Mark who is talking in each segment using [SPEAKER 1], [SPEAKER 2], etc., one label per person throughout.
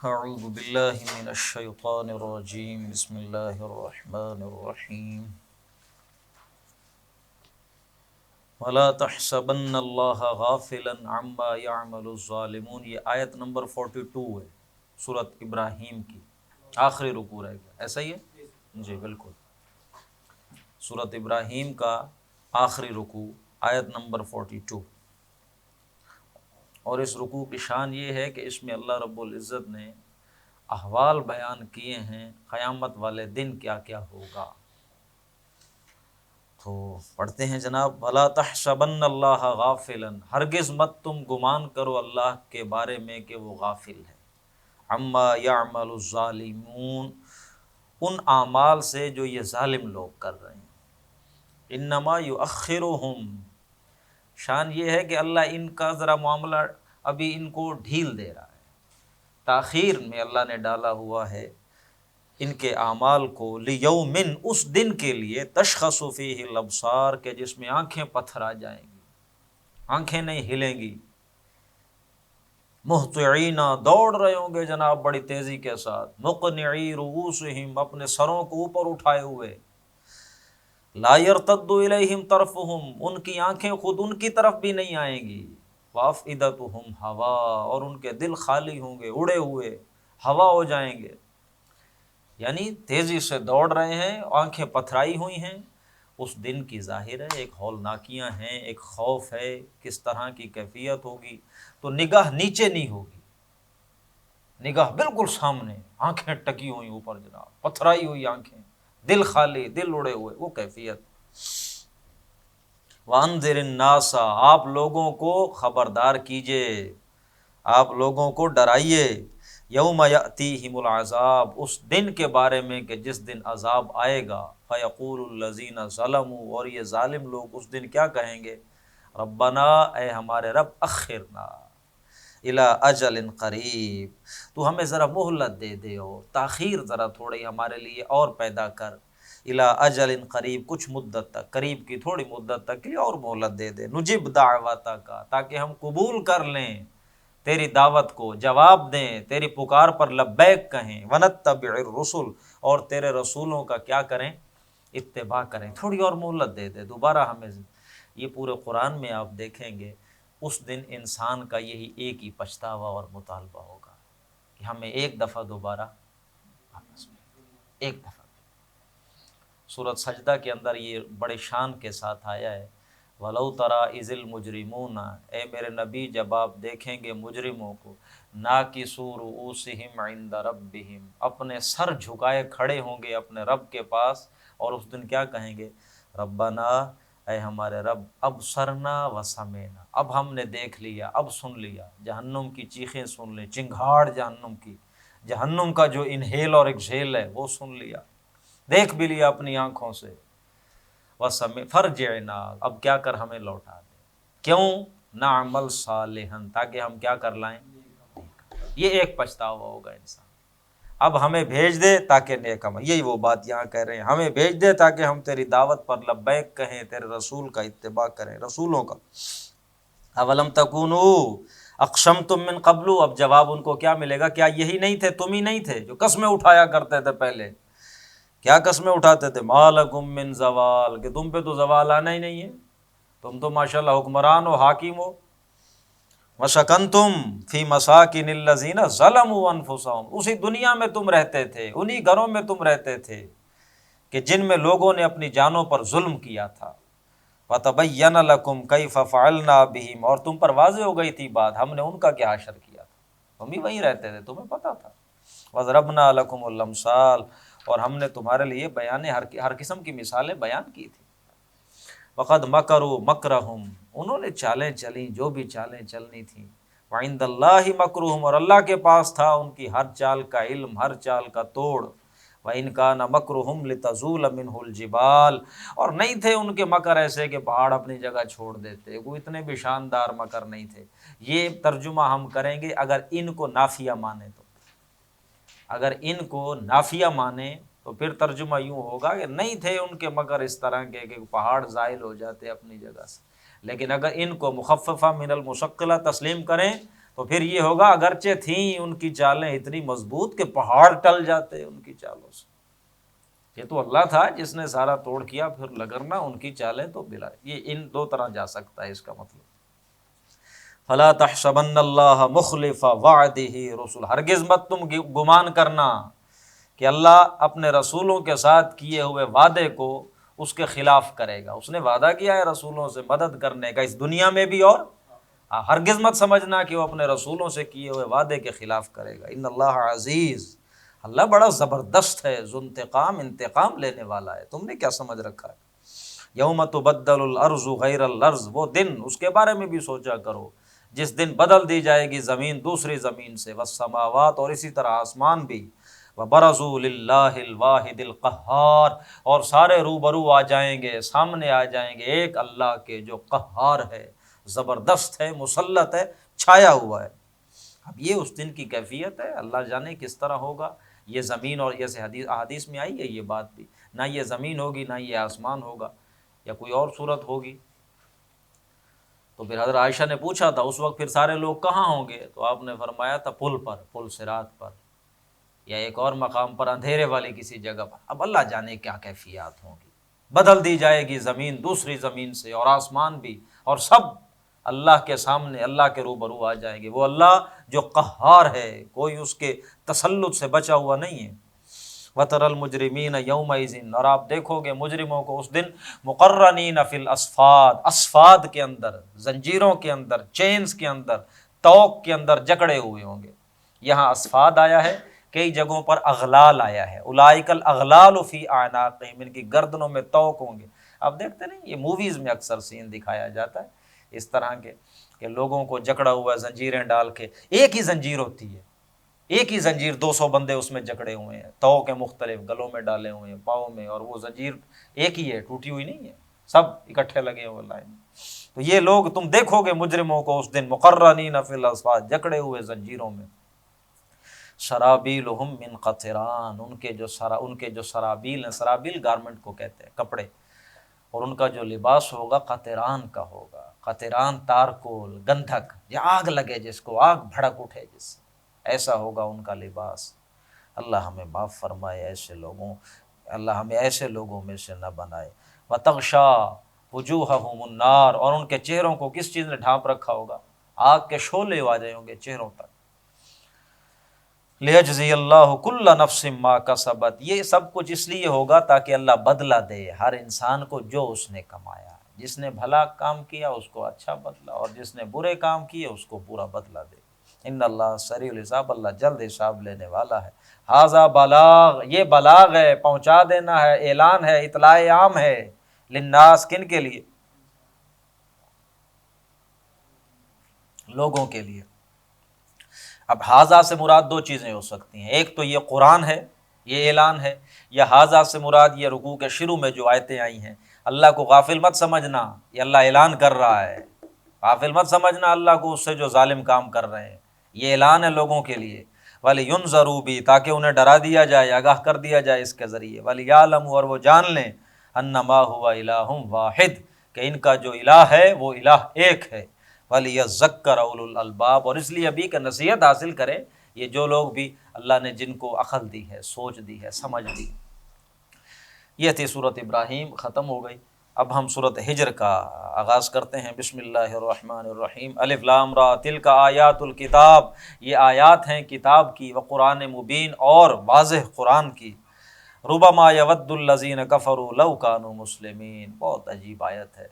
[SPEAKER 1] اعوذ باللہ من الشیطان الرجیم بسم اللہ الرحمن الرحیم ولا تحسبن اللہ غافلا عما يعمل الظالمون، یہ آیت نمبر 42 ہے سورۃ ابراہیم کی، آخری رکوع رہ گیا، ایسا ہی ہے جی بالکل، سورۃ ابراہیم کا آخری رکوع آیت نمبر 42۔ اور اس رکوع کی شان یہ ہے کہ اس میں اللہ رب العزت نے احوال بیان کیے ہیں قیامت والے دن کیا کیا ہوگا۔ تو پڑھتے ہیں جناب، وَلَا تَحْسَبَنَّ اللَّهَ غَافِلًا، ہرگز مت تم گمان کرو اللہ کے بارے میں کہ وہ غافل ہے، عَمَّا يَعْمَلُ الظَّالِمُونَ، ان اعمال سے جو یہ ظالم لوگ کر رہے ہیں، انما یؤخرہم، شان یہ ہے کہ اللہ ان کا ذرا معاملہ ابھی ان کو ڈھیل دے رہا ہے، تاخیر میں اللہ نے ڈالا ہوا ہے ان کے اعمال کو، لیومن، اس دن کے لیے، تشخص فیہ الابصار، کہ جس میں آنکھیں پتھر آ جائیں گی، آنکھیں نہیں ہلیں گی، مہطعین، دوڑ رہے ہوں گے جناب بڑی تیزی کے ساتھ، مقنعی رؤوسہم، اپنے سروں کو اوپر اٹھائے ہوئے، لا یرتد الیہم طرفہم، ان کی آنکھیں خود ان کی طرف بھی نہیں آئیں گی، وافئدتہم ہوا، اور ان کے دل خالی ہوں گے، اڑے ہوئے ہوا ہو جائیں گے، یعنی تیزی سے دوڑ رہے ہیں، آنکھیں پتھرائی ہوئی ہیں، اس دن کی ظاہر ہے ایک ہولناکیاں ہیں، ایک خوف ہے، کس طرح کی کیفیت ہوگی، تو نگاہ نیچے نہیں ہوگی، نگاہ بالکل سامنے، آنکھیں ٹکی ہوئی اوپر جناب، پتھرائی ہوئی آنکھیں، دل خالی، دل اڑے ہوئے، وہ کیفیت۔ وَأَنذِرِ النَّاسَ، آپ لوگوں کو خبردار کیجئے، آپ لوگوں کو ڈرائیے، یوم یأتیہم العذاب، اس دن کے بارے میں کہ جس دن عذاب آئے گا، فیقول الذین ظلموا، اور یہ ظالم لوگ اس دن کیا کہیں گے، ربنا، اے ہمارے رب، اخرنا الی اجل قریب، تو ہمیں ذرا مہلت دے دے، اور تاخیر ذرا تھوڑی ہمارے لیے اور پیدا کر، الی اجل قریب، کچھ مدت تک، قریب کی تھوڑی مدت تک کے لیے اور مہلت دے دے، نجب دعوتک، تاکہ ہم قبول کر لیں تیری دعوت کو، جواب دیں، تیری پکار پر لبیک کہیں، ونتبع الرسل، اور تیرے رسولوں کا کیا کریں، اتباع کریں، تھوڑی اور مہلت دے دے دوبارہ ہمیں۔ یہ پورے قرآن میں آپ دیکھیں گے اس دن انسان کا یہی ایک ہی پچھتاوا اور مطالبہ ہوگا کہ ہمیں ایک دفعہ دوبارہ واپس ملے، ایک دفعہ۔ سورۃ سجدہ کے اندر یہ بڑے شان کے ساتھ آیا ہے، وَلَوْ تَرَىٰ إِذِ الْمُجْرِمُونَ، اے میرے نبی جب آپ دیکھیں گے مجرموں کو، ناکسوا رؤوسہم عند ربہم، اپنے سر جھکائے کھڑے ہوں گے اپنے رب کے پاس، اور اس دن کیا کہیں گے، ربنا، اے ہمارے رب، ابصرنا وسمعنا، اب ہم نے دیکھ لیا، اب سن لیا، جہنم کی چیخیں سن لیں، چنگھاڑ جہنم کی، جہنم کا جو انہیل اور ایکسہیل ہے وہ سن لیا، دیکھ بھی لیا اپنی آنکھوں سے، وسمع فرجعنا، اب کیا کر ہمیں لوٹا دے، کیوں، نعمل صالحا، تاکہ ہم کیا کر لائیں، یہ ایک پچھتاوا ہوگا انسان، اب ہمیں بھیج دے تاکہ نیک عمل، یہی وہ بات یہاں کہہ رہے ہیں، ہمیں بھیج دے تاکہ ہم تیری دعوت پر لبیک کہیں، تیرے رسول کا اتباع کریں، رسولوں کا۔ اولم تکونو اقسمتم من قبل، اب جواب ان کو کیا ملے گا، کیا یہی نہیں تھے، تم ہی نہیں تھے جو قسمیں اٹھایا کرتے تھے پہلے، کیا قسمیں اٹھاتے تھے، ما لکم من زوال، کہ تم پہ تو زوال آنا ہی نہیں ہے، تم تو ماشاءاللہ حکمران ہو، حاکم ہو، وسکنتم فی مساکن الذین ظلموا انفسہم، اسی دنیا میں تم رہتے تھے، انہی گھروں میں تم رہتے تھے کہ جن میں لوگوں نے اپنی جانوں پر ظلم کیا تھا، وتبین لکم کیف فعلنا بہم، اور تم پر واضح ہو گئی تھی بات ہم نے ان کا کیا حشر کیا تھا، تم ہی وہیں رہتے تھے، تمہیں پتہ تھا، وضربنا لکم الامثال، اور ہم نے تمہارے لیے بیان ہر قسم کی مثالیں بیان کی تھی، وقد مکروا مکرہم، انہوں نے چالیں چلیں جو بھی چالیں چلنی تھیں، وعند اللہ مکرہم، اور اللہ کے پاس تھا ان کی ہر چال کا علم، ہر چال کا توڑ، وَإِنْ كَانَ مَكْرُهُمْ لِتَزُولَ مِنْهُ الْجِبَالُ، اور نہیں تھے ان کے مکر ایسے کہ پہاڑ اپنی جگہ چھوڑ دیتے، وہ اتنے بھی شاندار مکر نہیں تھے، یہ ترجمہ ہم کریں گے اگر ان کو نافیہ مانے تو، اگر ان کو نافیہ مانے تو پھر ترجمہ یوں ہوگا کہ نہیں تھے ان کے مگر اس طرح کے کہ پہاڑ زائل ہو جاتے اپنی جگہ سے، لیکن اگر ان کو مخففہ من المثقلہ تسلیم کریں تو پھر یہ ہوگا اگرچہ تھیں ان کی چالیں اتنی مضبوط کہ پہاڑ ٹل جاتے ان کی چالوں سے، یہ تو اللہ تھا جس نے سارا توڑ کیا، پھر لگرنا ان کی چالیں تو بلا، یہ ان دو طرح جا سکتا ہے اس کا مطلب۔ فلا تحسبن اللہ مخلف وعدہ رسول، ہرگز مت تم گمان کرنا کہ اللہ اپنے رسولوں کے ساتھ کیے ہوئے وعدے کو اس کے خلاف کرے گا۔ اس نے وعدہ کیا ہے رسولوں سے مدد کرنے کا اس دنیا میں بھی، اور ہرگز مت سمجھنا کہ وہ اپنے رسولوں سے کیے ہوئے وعدے کے خلاف کرے گا۔ ان اللہ عزیز، اللہ بڑا زبردست ہے، ذو انتقام، انتقام لینے والا ہے، تم نے کیا سمجھ رکھا ہے۔ یوم تبدل الارض غیر الارض، وہ دن اس کے بارے میں بھی سوچا کرو جس دن بدل دی جائے گی زمین دوسری زمین سے، والسماوات، اور اسی طرح آسمان بھی، وبرزوا للہ الواحد القہار، اور سارے روبرو آ جائیں گے، سامنے آ جائیں گے ایک اللہ کے جو قہار ہے، زبردست ہے، مسلط ہے، چھایا ہوا ہے۔ اب یہ اس دن کی کیفیت ہے، اللہ جانے کس طرح ہوگا یہ زمین، اور جیسے احادیث میں آئی ہے یہ بات بھی، نہ یہ زمین ہوگی نہ یہ آسمان ہوگا، یا کوئی اور صورت ہوگی۔ تو پھر حضرت عائشہ نے پوچھا تھا اس وقت پھر سارے لوگ کہاں ہوں گے، تو آپ نے فرمایا تھا پل پر، پل صراط پر، یا ایک اور مقام پر اندھیرے والی کسی جگہ پر۔ اب اللہ جانے کیا کیفیات ہوں گی، بدل دی جائے گی زمین دوسری زمین سے، اور آسمان بھی، اور سب اللہ کے سامنے، اللہ کے روبرو آ جائیں گے۔ وہ اللہ جو قہار ہے، کوئی اس کے تسلط سے بچا ہوا نہیں ہے۔ وَتَرَى الْمُجْرِمِينَ يَوْمَئِذٍ، اور آپ دیکھو گے مجرموں کو اس دن مقرنین فی الاصفاد، اصفاد کے اندر، زنجیروں کے اندر، چینز کے اندر، توق کے اندر جکڑے ہوئے ہوں گے۔ یہاں اصفاد آیا ہے، کئی جگہوں پر اغلال آیا ہے، اولئک الاغلال فی اعناقہم، ان کی گردنوں میں توق ہوں گے۔ آپ دیکھتے نہیں یہ موویز میں اکثر سین دکھایا جاتا ہے اس طرح کے، کہ لوگوں کو جکڑا ہوا زنجیریں ڈال کے، ایک ہی زنجیر ہوتی ہے، ایک ہی زنجیر، 200 بندے اس میں جکڑے ہوئے ہیں، تو کے مختلف گلوں میں ڈالے ہوئے ہیں، پاؤں میں، اور وہ زنجیر ایک ہی ہے، ٹوٹی ہوئی نہیں ہے، سب اکٹھے لگے ہوئے لائن میں۔ تو یہ لوگ تم دیکھو گے مجرموں کو اس دن مقرنین فی الاصفاد، جکڑے ہوئے زنجیروں میں۔ سرابیلہم من قطران، ان کے جو سرابیل ہیں، سرابیل گارمنٹ کو کہتے ہیں، کپڑے، اور ان کا جو لباس ہوگا قطران کا ہوگا، قطران تارکول، گندھک، یا آگ لگے جس کو، آگ بھڑک اٹھے جس سے، ایسا ہوگا ان کا لباس۔ اللہ ہمیں معاف فرمائے ایسے لوگوں، اللہ ہمیں ایسے لوگوں میں سے نہ بنائے۔ وَتَغْشَىٰ وُجُوهَهُمُ النَّارُ، اور ان کے چہروں کو کس چیز نے ڈھانپ رکھا ہوگا، آگ کے شعلے آ جائیں ہوں گے چہروں تک۔ لِيَجْزِيَ اللَّهُ كُلَّ نَفْسٍ مَّا كَسَبَتْ، یہ سب کچھ اس لیے ہوگا تاکہ اللہ بدلہ دے ہر انسان کو جو اس نے کمایا، جس نے بھلا کام کیا اس کو اچھا بدلہ، اور جس نے برے کام کیے اس کو برا بدلہ دے۔ ان اللہ سریع الحساب، اللہ جلد حساب لینے والا ہے۔ ھذا بلاغ، یہ بلاغ ہے، پہنچا دینا ہے، اعلان ہے، اطلاع عام ہے، للناس، کن کے لیے، لوگوں کے لیے۔ اب ھذا سے مراد دو چیزیں ہو سکتی ہیں، ایک تو یہ قرآن ہے، یہ اعلان ہے، یا ھذا سے مراد یہ رکوع کے شروع میں جو آیتیں آئی ہیں۔ اللہ کو غافل مت سمجھنا، یہ اللہ اعلان کر رہا ہے، غافل مت سمجھنا اللہ کو اس سے جو ظالم کام کر رہے ہیں، یہ اعلان ہے لوگوں کے لیے۔ وَلِيُنذَرُوا بِهِ، تاکہ انہیں ڈرا دیا جائے، آگاہ کر دیا جائے اس کے ذریعے۔ وَلِيَعْلَمُوا، اور وہ جان لیں، أَنَّمَا هُوَ إِلَٰهٌ وَاحِدٌ، کہ ان کا جو الہ ہے وہ الہ ایک ہے۔ وَلِيَذَّكَّرَ أُولُو الْأَلْبَابِ، اور اس لیے ابھی کہ نصیحت حاصل کرے یہ جو لوگ بھی اللہ نے جن کو عقل دی ہے، سوچ دی ہے، سمجھ دی۔ یہ تھی سورۃ ابراہیم، ختم ہو گئی۔ اب ہم سورۃ ہجر کا آغاز کرتے ہیں۔ بسم اللہ الرحمن الرحیم۔ الف لام را، تلک آیات الکتاب، یہ آیات ہیں کتاب کی، وقرآن مبین، اور واضح قرآن کی۔ ربما یود الذین کفروا لو کانوا مسلمین، بہت عجیب آیت ہے۔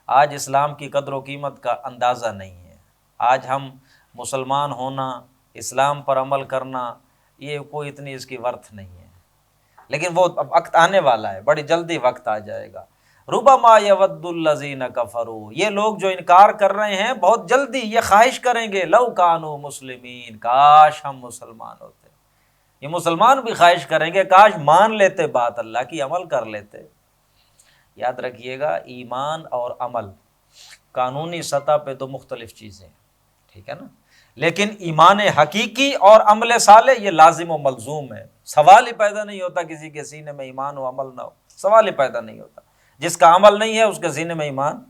[SPEAKER 1] آج اسلام کی قدر و قیمت کا اندازہ نہیں ہے۔ آج ہم مسلمان ہونا، اسلام پر عمل کرنا، یہ کوئی اتنی اس کی ورتھ نہیں ہے، لیکن وہ اب وقت آنے والا ہے، بڑی جلدی وقت آ جائے گا۔ ربما یود الذین کفروا، یہ لوگ جو انکار کر رہے ہیں بہت جلدی یہ خواہش کریں گے، لو کانوا مسلمین، کاش ہم مسلمان ہوتے۔ یہ مسلمان بھی خواہش کریں گے کاش مان لیتے بات اللہ کی، عمل کر لیتے۔ یاد رکھیے گا، ایمان اور عمل قانونی سطح پہ دو مختلف چیزیں ہیں، ٹھیک ہے نا، لیکن ایمان حقیقی اور عمل صالح یہ لازم و ملزوم ہے۔ سوال ہی پیدا نہیں ہوتا کسی کے سینے میں ایمان و عمل نہ ہو، سوال ہی پیدا نہیں ہوتا۔ جس کا عمل نہیں ہے اس کے سینے میں ایمان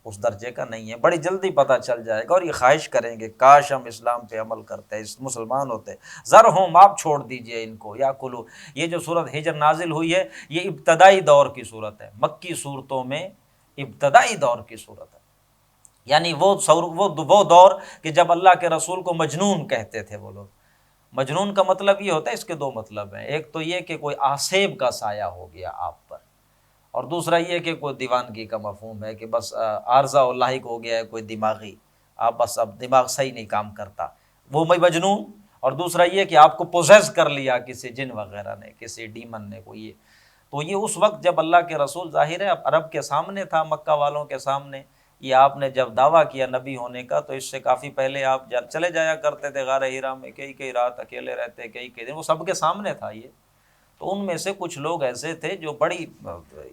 [SPEAKER 1] اس درجے کا نہیں ہے، بڑی جلدی پتہ چل جائے گا، اور یہ خواہش کریں گے کاش ہم اسلام پہ عمل کرتے، مسلمان ہوتے۔ ذرہم، آپ چھوڑ دیجئے ان کو، یا کلو، یہ جو صورت ہجر نازل ہوئی ہے یہ ابتدائی دور کی صورت ہے، مکی صورتوں میں ابتدائی دور کی صورت ہے، یعنی وہ دور کہ جب اللہ کے رسول کو مجنون کہتے تھے وہ لوگ۔ مجنون کا مطلب یہ ہوتا ہے، اس کے دو مطلب ہیں، ایک تو یہ کہ کوئی آسیب کا سایہ ہو گیا آپ پر، اور دوسرا یہ کہ کوئی دیوانگی کا مفہوم ہے کہ بس عارضہ و لاحق ہو گیا ہے کوئی دماغی، آپ بس اب دماغ صحیح نہیں کام کرتا، وہ مجنون۔ اور دوسرا یہ کہ آپ کو پوزیس کر لیا کسی جن وغیرہ نے، کسی ڈیمن نے، کوئی یہ۔ تو یہ اس وقت جب اللہ کے رسول ظاہر ہے اب عرب کے سامنے تھا، مکہ والوں کے سامنے، یہ آپ نے جب دعویٰ کیا نبی ہونے کا تو اس سے کافی پہلے آپ چلے جایا کرتے تھے غار ہیرا میں، کئی رات اکیلے رہتے، کئی دن، وہ سب کے سامنے تھا یہ۔ تو ان میں سے کچھ لوگ ایسے تھے جو بڑی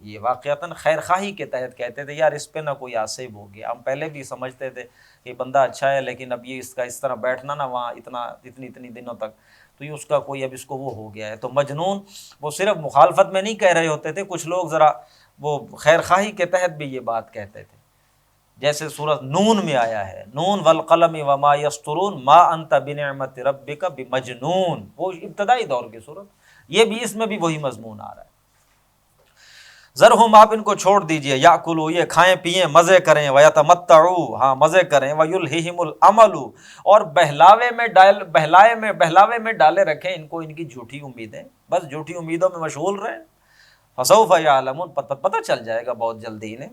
[SPEAKER 1] یہ واقعتاً خیر خواہی کے تحت کہتے تھے یار اس پہ نہ کوئی آصیب ہو گیا، ہم پہلے بھی سمجھتے تھے کہ بندہ اچھا ہے لیکن اب یہ اس کا اس طرح بیٹھنا نا وہاں اتنی دنوں تک، تو یہ اس کا کوئی اب اس کو وہ ہو گیا ہے۔ تو مجنون وہ صرف مخالفت میں نہیں کہہ رہے ہوتے تھے، کچھ لوگ ذرا وہ خیر خواہی کے تحت بھی یہ بات کہتے تھے، جیسے سورۃ نون میں آیا ہے نون والقلم وما یسطرون ما انت بنعمت ربک بمجنون، وہ ابتدائی دور کی صورت، یہ بھی اس میں بھی وہی مضمون آ رہا ہے۔ ذرہم، آپ ان کو چھوڑ دیجئے، یاکلوا، یہ کھائیں پیئیں مزے کریں، ویتمتعوا، ہاں مزے کریں، ویلہہم الامل، اور بہلاوے میں ڈالے رکھیں ان کو ان کی جھوٹی امیدیں، بس جھوٹی امیدوں میں مشغول رہیں، فسوف یعلمون، پتہ چل جائے گا بہت جلدی انہیں۔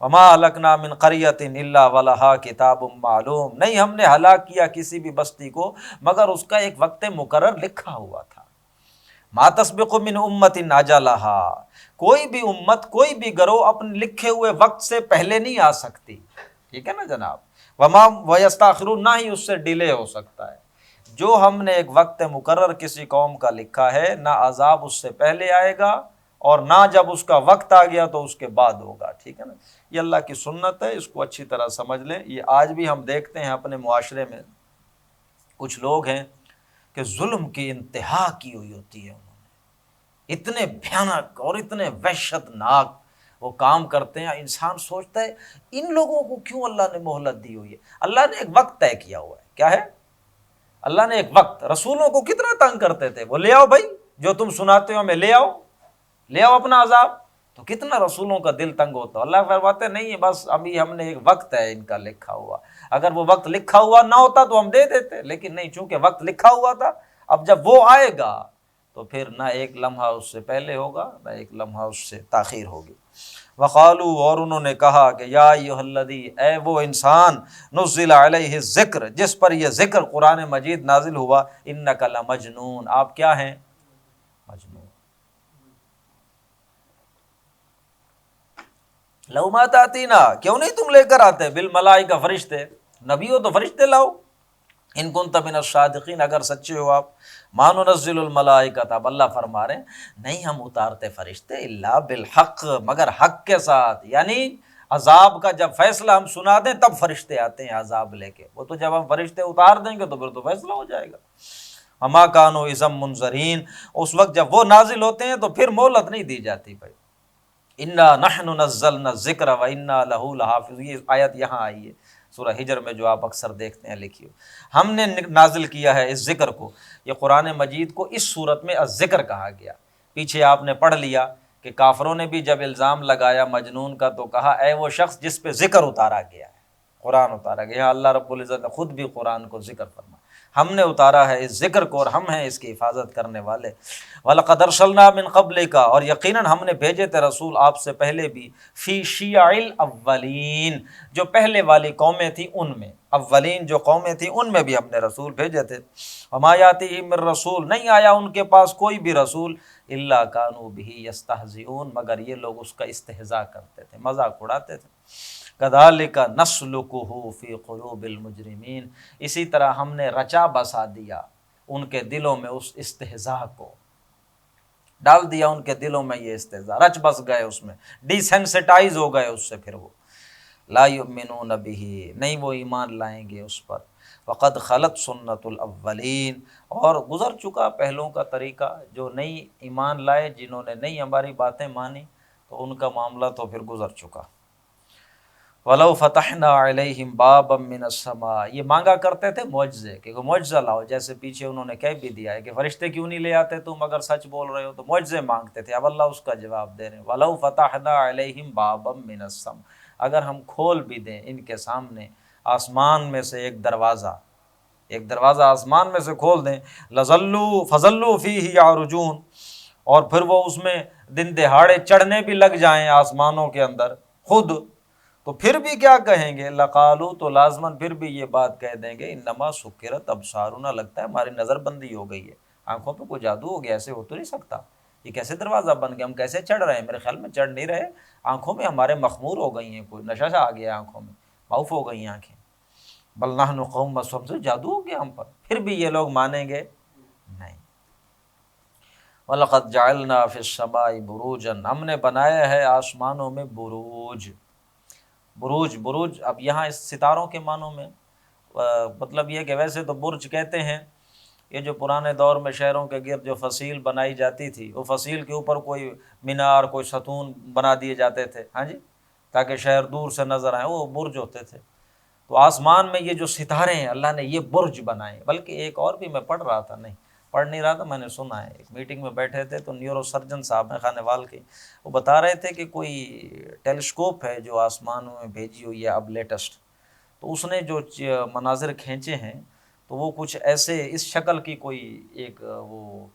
[SPEAKER 1] وما اہلکنا من قریۃ الا ولہا کتاب معلوم، نہیں ہم نے ہلاک کیا کسی بھی بستی کو مگر اس کا ایک وقت مقرر لکھا ہوا تھا۔ ما تسبق من امت اجلہا، کوئی بھی امت، کوئی بھی گروہ اپنے لکھے ہوئے وقت سے پہلے نہیں آ سکتی، ٹھیک ہے نا جناب، وما ویستاخرون، نہ ہی اس سے ڈیلے ہو سکتا ہے۔ جو ہم نے ایک وقت مقرر کسی قوم کا لکھا ہے، نہ عذاب اس سے پہلے آئے گا اور نہ جب اس کا وقت آ گیا تو اس کے بعد ہوگا، ٹھیک ہے نا۔ یہ اللہ کی سنت ہے، اس کو اچھی طرح سمجھ لیں۔ یہ آج بھی ہم دیکھتے ہیں اپنے معاشرے میں کچھ لوگ ہیں کہ ظلم کی انتہا کی ہوئی ہوتی ہے، انہوں نے اتنے بھیانک اور اتنے وحشت ناک وہ کام کرتے ہیں، انسان سوچتا ہے ان لوگوں کو کیوں اللہ نے مہلت دی ہوئی ہے۔ اللہ نے ایک وقت طے کیا ہوا ہے، کیا ہے؟ اللہ نے ایک وقت، رسولوں کو کتنا تنگ کرتے تھے، وہ لے آؤ بھائی جو تم سناتے ہو ہمیں لے آؤ اپنا عذاب، تو کتنا رسولوں کا دل تنگ ہوتا۔ اللہ فرماتے نہیں ہے بس ابھی ہم نے ایک وقت ہے ان کا لکھا ہوا، اگر وہ وقت لکھا ہوا نہ ہوتا تو ہم دے دیتے، لیکن نہیں، چونکہ وقت لکھا ہوا تھا، اب جب وہ آئے گا تو پھر نہ ایک لمحہ اس سے پہلے ہوگا نہ ایک لمحہ اس سے تاخیر ہوگی۔ وقالو، اور انہوں نے کہا کہ یا ایھا الذی، اے وہ انسان، نزل علیہ الذکر، جس پر یہ ذکر قرآن مجید نازل ہوا، انک لمجنون، آپ کیا ہیں؟ مجنون۔ لو ما تاتینا، کیوں نہیں تم لے کر آتے، بالملائکہ، فرشتے، نبی ہو تو فرشتے لاؤ، ان کنت من الصادقین، اگر سچے ہو آپ، ما ننزل الملائکۃ، اب اللہ فرما رہے ہیں نہیں ہم اتارتے فرشتے الا بالحق، مگر حق کے ساتھ، یعنی عذاب کا جب فیصلہ ہم سنا دیں تب فرشتے آتے ہیں عذاب لے کے، وہ تو جب ہم فرشتے اتار دیں گے تو پھر تو فیصلہ ہو جائے گا۔ وما کانوا اذا منذرین، اس وقت جب وہ نازل ہوتے ہیں تو پھر مہلت نہیں دی جاتی بھائی۔ انا نحن نزلنا الذکر وانا لہ لحافظ، یہ آیت یہاں آئی ہے سورہ ہجر میں جو آپ اکثر دیکھتے ہیں لکھی ہو، ہم نے نازل کیا ہے اس ذکر کو، یہ قرآن مجید کو اس صورت میں الذکر کہا گیا۔ پیچھے آپ نے پڑھ لیا کہ کافروں نے بھی جب الزام لگایا مجنون کا تو کہا اے وہ شخص جس پہ ذکر اتارا گیا ہے، قرآن اتارا گیا، یہاں اللہ رب العزت نے خود بھی قرآن کو ذکر فرمایا، ہم نے اتارا ہے اس ذکر کو اور ہم ہیں اس کی حفاظت کرنے والے۔ وَلَقَدْ أَرْسَلْنَا مِن قَبْلِكَ، اور یقیناً ہم نے بھیجے تھے رسول آپ سے پہلے بھی، فی شیع الاولین، جو پہلے والی قومیں تھیں ان میں، اولین جو قومیں تھیں ان میں بھی ہم نے رسول بھیجے تھے۔ وَمَا يَأْتِيهِم مِّن رسول، نہیں آیا ان کے پاس کوئی بھی رسول، إِلَّا كَانُوا بِهِ يَسْتَهْزِئُونَ، مگر یہ لوگ اس کا استہزاء کرتے تھے، مذاق اڑاتے تھے۔ كَذَلِكَ نَسْلُكُهُ فِي قُلُوبِ الْمُجْرِمِينَ، اسی طرح ہم نے رچا بسا دیا ان کے دلوں میں اس استہزاء کو، ڈال دیا ان کے دلوں میں یہ استہزاء، رچ بس گئے اس میں، ڈی سینسٹائز ہو گئے اس سے، پھر وہ لا یؤمنون بہ، نہیں وہ ایمان لائیں گے اس پر۔ وقد خلت سنت الاولین، اور گزر چکا پہلوں کا طریقہ، جو نہیں ایمان لائے، جنہوں نے نہیں ہماری باتیں مانی تو ان کا معاملہ تو پھر گزر چکا۔ وَلَوْ فَتَحْنَا عَلَيْهِمْ بَابًا مِّنَ السَّمَاءِ، یہ مانگا کرتے تھے معجزے کہ وہ معجزہ لاؤ، جیسے پیچھے انہوں نے کہہ بھی دیا ہے کہ فرشتے کیوں نہیں لے آتے تم اگر سچ بول رہے ہو، تو معجزے مانگتے تھے۔ اب اللہ اس کا جواب دے رہے ہیں، وَلَوْ فَتَحْنَا عَلَيْهِمْ بَابًا مِّنَ السَّمَاءِ، اگر ہم کھول بھی دیں ان کے سامنے آسمان میں سے ایک دروازہ آسمان میں سے کھول دیں، لَظَلُّوا فَظَلُّوا فِيهِ يَعْرُجُونَ، اور پھر وہ اس میں دن دہاڑے چڑھنے بھی لگ جائیں آسمانوں کے اندر خود، تو پھر بھی کیا کہیں گے، لقالو، تو لازماً پھر بھی یہ بات کہہ دیں گے، انما سکرت ابصارنا، لگتا ہے ہماری نظر بندی ہو گئی ہے، آنکھوں پہ کوئی جادو ہو گیا، ایسے ہو تو نہیں سکتا، یہ کیسے دروازہ بن گیا، ہم کیسے چڑھ رہے ہیں، میرے خیال میں چڑھ نہیں رہے، آنکھوں میں ہمارے مخمور ہو گئی ہیں، کوئی نشہ سا آ گیا ہے آنکھوں میں، معاف ہو گئی ہیں آنکھیں، بل نحن قوم مسحورون، جادو ہو گیا ہم پر، پھر بھی یہ لوگ مانیں گے نہیں۔ وَلَقَدْ جَعَلْنَا فِي السَّمَاءِ بُرُوجًا، ہم نے بنایا ہے آسمانوں میں بروج اب یہاں اس ستاروں کے معنوں میں مطلب یہ کہ ویسے تو برج کہتے ہیں یہ جو پرانے دور میں شہروں کے گرد جو فصیل بنائی جاتی تھی، وہ فصیل کے اوپر کوئی مینار، کوئی ستون بنا دیے جاتے تھے، ہاں جی، تاکہ شہر دور سے نظر آئیں، وہ برج ہوتے تھے۔ تو آسمان میں یہ جو ستارے ہیں اللہ نے یہ برج بنائے، بلکہ ایک اور بھی میں پڑھ رہا تھا، پڑھ نہیں رہا تھا، میں نے سنا ہے، ایک میٹنگ میں بیٹھے تھے تو نیورو سرجن صاحب ہیں خانے وال کے، وہ بتا رہے تھے کہ کوئی ٹیلیسکوپ ہے جو آسمانوں میں بھیجی ہوئی ہے اب لیٹسٹ، تو اس نے جو مناظر کھینچے ہیں تو وہ کچھ ایسے اس شکل کی کوئی ایک وہ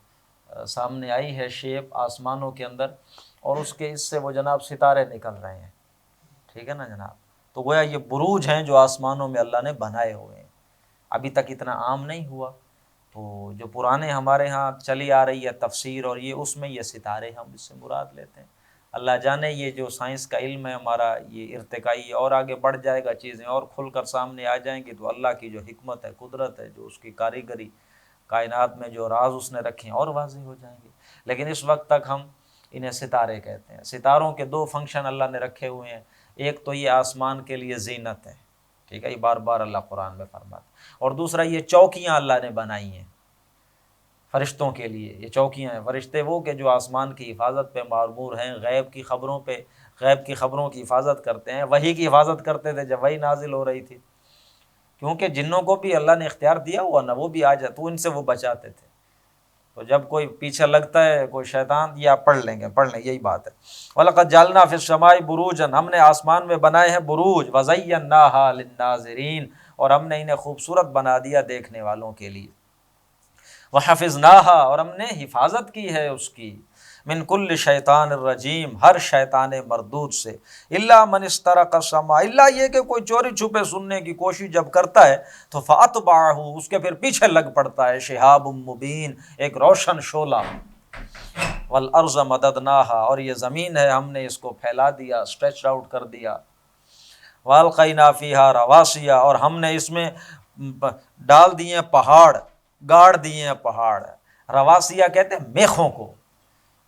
[SPEAKER 1] سامنے آئی ہے شیپ آسمانوں کے اندر، اور اس کے اس سے وہ جناب ستارے نکل رہے ہیں، ٹھیک ہے نا جناب، تو گویا یہ بروج ہیں جو آسمانوں میں اللہ نے بنائے ہوئے ہیں، ابھی تک اتنا عام نہیں ہوا، تو جو پرانے ہمارے ہاں چلی آ رہی ہے تفسیر اور یہ، اس میں یہ ستارے ہم اس سے مراد لیتے ہیں۔ اللہ جانے یہ جو سائنس کا علم ہے ہمارا یہ ارتقائی اور آگے بڑھ جائے گا، چیزیں اور کھل کر سامنے آ جائیں گی، تو اللہ کی جو حکمت ہے، قدرت ہے، جو اس کی کاریگری کائنات میں جو راز اس نے رکھے ہیں اور واضح ہو جائیں گے، لیکن اس وقت تک ہم انہیں ستارے کہتے ہیں۔ ستاروں کے دو فنکشن اللہ نے رکھے ہوئے ہیں، ایک تو یہ آسمان کے لیے زینت ہے، ٹھیک ہے، یہ بار بار اللہ قرآن میں فرماتا ہے، اور دوسرا یہ چوکیاں اللہ نے بنائی ہیں فرشتوں کے لیے، یہ چوکیاں ہیں، فرشتے وہ کہ جو آسمان کی حفاظت پہ معمور ہیں، غیب کی خبروں کی حفاظت کرتے ہیں، وحی کی حفاظت کرتے تھے جب وحی نازل ہو رہی تھی، کیونکہ جنوں کو بھی اللہ نے اختیار دیا ہوا نا، وہ بھی آ جائے تو ان سے وہ بچاتے تھے، تو جب کوئی پیچھے لگتا ہے کوئی شیطان، یہ آپ پڑھ لیں یہی بات ہے۔ وَلَقَدْ جَعَلْنَا فِي السَّمَاءِ بُرُوجًا، ہم نے آسمان میں بنائے ہیں بروج، وَزَيَّنَّاهَا لِلنَّاظِرِينَ، اور ہم نے انہیں خوبصورت بنا دیا دیکھنے والوں کے لیے، وَحَفِظْنَاهَا، اور ہم نے حفاظت کی ہے اس کی، من کل شیطان الرجیم، ہر شیطان مردود سے، الا من استرق السمع، الا یہ کہ کوئی چوری چھپے سننے کی کوشش جب کرتا ہے تو فاتبعہ، اس کے پھر پیچھے لگ پڑتا ہے، شہاب مبین، ایک روشن شعلہ، والارض مددناها، اور یہ زمین ہے ہم نے اس کو پھیلا دیا، اسٹریچ آؤٹ کر دیا، والقینا فیہا رواسیہ، اور ہم نے اس میں ڈال دیے پہاڑ، گاڑ دیے ہیں پہاڑ، رواسیہ کہتے ہیں میخوں کو،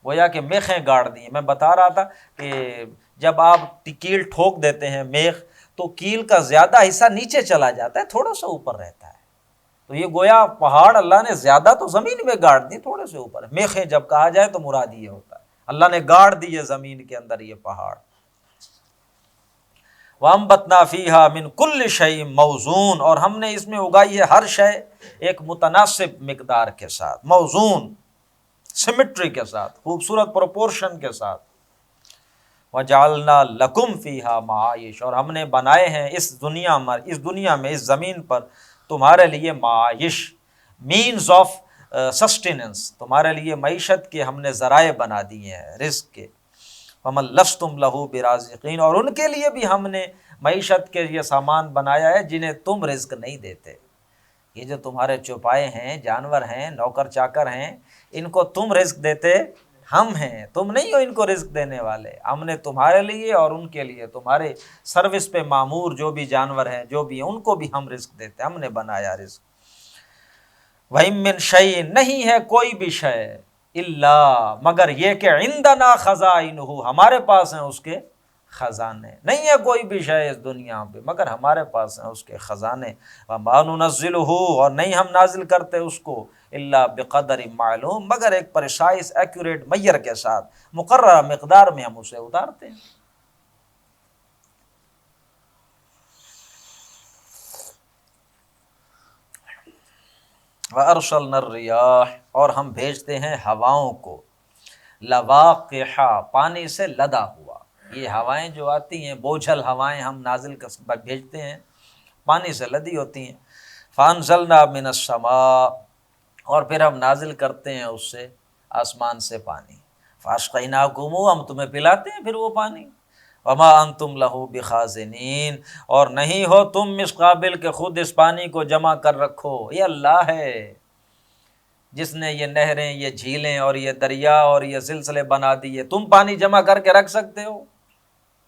[SPEAKER 1] گویا کہ میخیں گاڑ دی ہیں۔ میں بتا رہا تھا کہ جب آپ کیل ٹھوک دیتے ہیں میخ، تو کیل کا زیادہ حصہ نیچے چلا جاتا ہے، تھوڑا سا اوپر رہتا ہے، تو یہ گویا پہاڑ اللہ نے زیادہ تو زمین میں گاڑ دی، تھوڑے سے اوپر، میخیں جب کہا جائے تو مراد یہ ہوتا ہے اللہ نے گاڑ دی ہے زمین کے اندر یہ پہاڑ۔ وَأَنبَتْنَا فِيهَا مِن كُلِّ شَيْءٍ مَوْزُونٍ، اور ہم نے اس میں اگائی ہے ہر شے ایک متناسب مقدار کے ساتھ، موزون، سیمیٹری کے ساتھ، خوبصورت پروپورشن کے ساتھ، وَجَعَلْنَا لَكُمْ فِيهَا مَعَائِشَ، اور ہم نے بنائے ہیں اس دنیا میں اس زمین پر تمہارے لیے معائش، مینز آف سسٹیننس، تمہارے لیے معیشت کے ہم نے ذرائع بنا دیے ہیں، رزق کے، وَمَن لَسْتُمْ لَهُ بِرَازِقِينَ، اور ان کے لیے بھی ہم نے معیشت کے یہ سامان بنایا ہے جنہیں تم رزق نہیں دیتے، یہ جو تمہارے چوپائے ہیں، جانور ہیں، نوکر چاکر ہیں، ان کو تم رزق دیتے ہم ہیں، تم نہیں ہو ان کو رزق دینے والے، ہم نے تمہارے لیے اور ان کے لیے، تمہارے سروس پہ معمور جو بھی جانور ہیں، جو بھی ہیں، ان کو بھی ہم رزق دیتے، ہم نے بنایا رزق۔ وَإِن مِّن شَيْءٍ، نہیں ہے کوئی بھی شے، الا مگر یہ کہ عندنا خزائنہ، ہمارے پاس ہیں اس کے خزانے، نہیں ہے کوئی بھی شے اس دنیا پہ مگر ہمارے پاس ہیں اس کے خزانے، وما ننزلہ، اور نہیں ہم نازل کرتے اس کو الا بقدر معلوم، مگر ایک پریسائز ایکوریٹ میئر کے ساتھ، مقررہ مقدار میں ہم اسے اتارتے ہیں۔ وَأَرْسَلْنَا الرِّيَاحَ اور ہم بھیجتے ہیں ہواؤں کو، لواقحہ پانی سے لدا ہوا، یہ ہوائیں جو آتی ہیں بوجھل ہوائیں ہم نازل بھیجتے ہیں پانی سے لدی ہوتی ہیں۔ فَأَنزَلْنَا مِنَ السَّمَاءِ اور پھر ہم نازل کرتے ہیں اس سے آسمان سے پانی، فَأَسْقَيْنَاكُمُ ہم تمہیں پلاتے ہیں پھر وہ پانی، وَمَا أَنْتُمْ لَهُ بِخَازِنِينَ اور نہیں ہو تم اس قابل کہ خود اس پانی کو جمع کر رکھو۔ یہ اللہ ہے جس نے یہ نہریں، یہ جھیلیں اور یہ دریا اور یہ سلسلے بنا دیے، تم پانی جمع کر کے رکھ سکتے ہو؟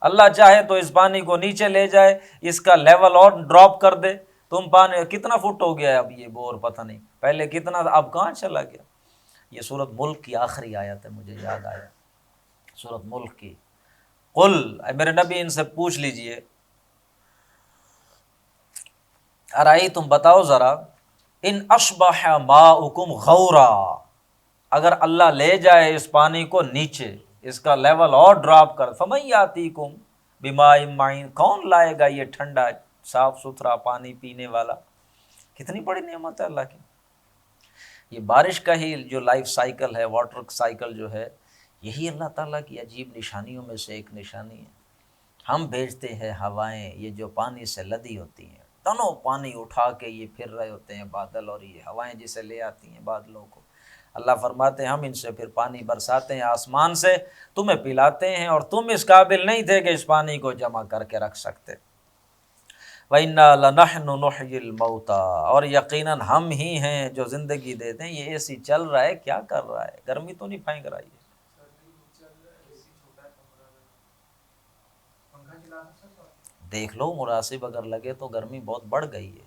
[SPEAKER 1] اللہ چاہے تو اس پانی کو نیچے لے جائے، اس کا لیول اور ڈراپ کر دے۔ تم پانی کتنا فٹ ہو گیا ہے اب یہ بور، پتہ نہیں پہلے کتنا تھا اب کہاں چلا گیا۔ یہ سورۃ ملک کی آخری آیت ہے، مجھے یاد آیا، سورۃ ملک کی۔ قل اے میرے نبی ان سے پوچھ لیجئے، ارائی تم بتاؤ ذرا، ان اصبح ماؤکم غورا اگر اللہ لے جائے اس پانی کو نیچے، اس کا لیول اور ڈراپ کر، فمن یاتیکم بماء معین کون لائے گا یہ ٹھنڈا صاف ستھرا پانی پینے والا؟ کتنی بڑی نعمت ہے اللہ کی۔ یہ بارش کا ہی جو لائف سائیکل ہے، واٹر سائیکل جو ہے، یہی اللہ تعالیٰ کی عجیب نشانیوں میں سے ایک نشانی ہے۔ ہم بھیجتے ہیں ہوائیں، یہ جو پانی سے لدی ہوتی ہیں، تنوں پانی اٹھا کے یہ پھر رہے ہوتے ہیں بادل، اور یہ ہوائیں جسے لے آتی ہیں بادلوں کو۔ اللہ فرماتے ہیں ہم ان سے پھر پانی برساتے ہیں آسمان سے، تمہیں پلاتے ہیں، اور تم اس قابل نہیں تھے کہ اس پانی کو جمع کر کے رکھ سکتے۔ وَإِنَّا لَنَحْنُ نُحْيِي الْمَوْتَىٰ اور یقیناً ہم ہی ہیں جو زندگی دیتے ہیں۔ یہ اے سی چل رہا ہے، کیا کر رہا ہے؟ گرمی تو نہیں پھینک رہا ہے؟ دیکھ لو مناسب اگر لگے تو، گرمی بہت بڑھ گئی ہے۔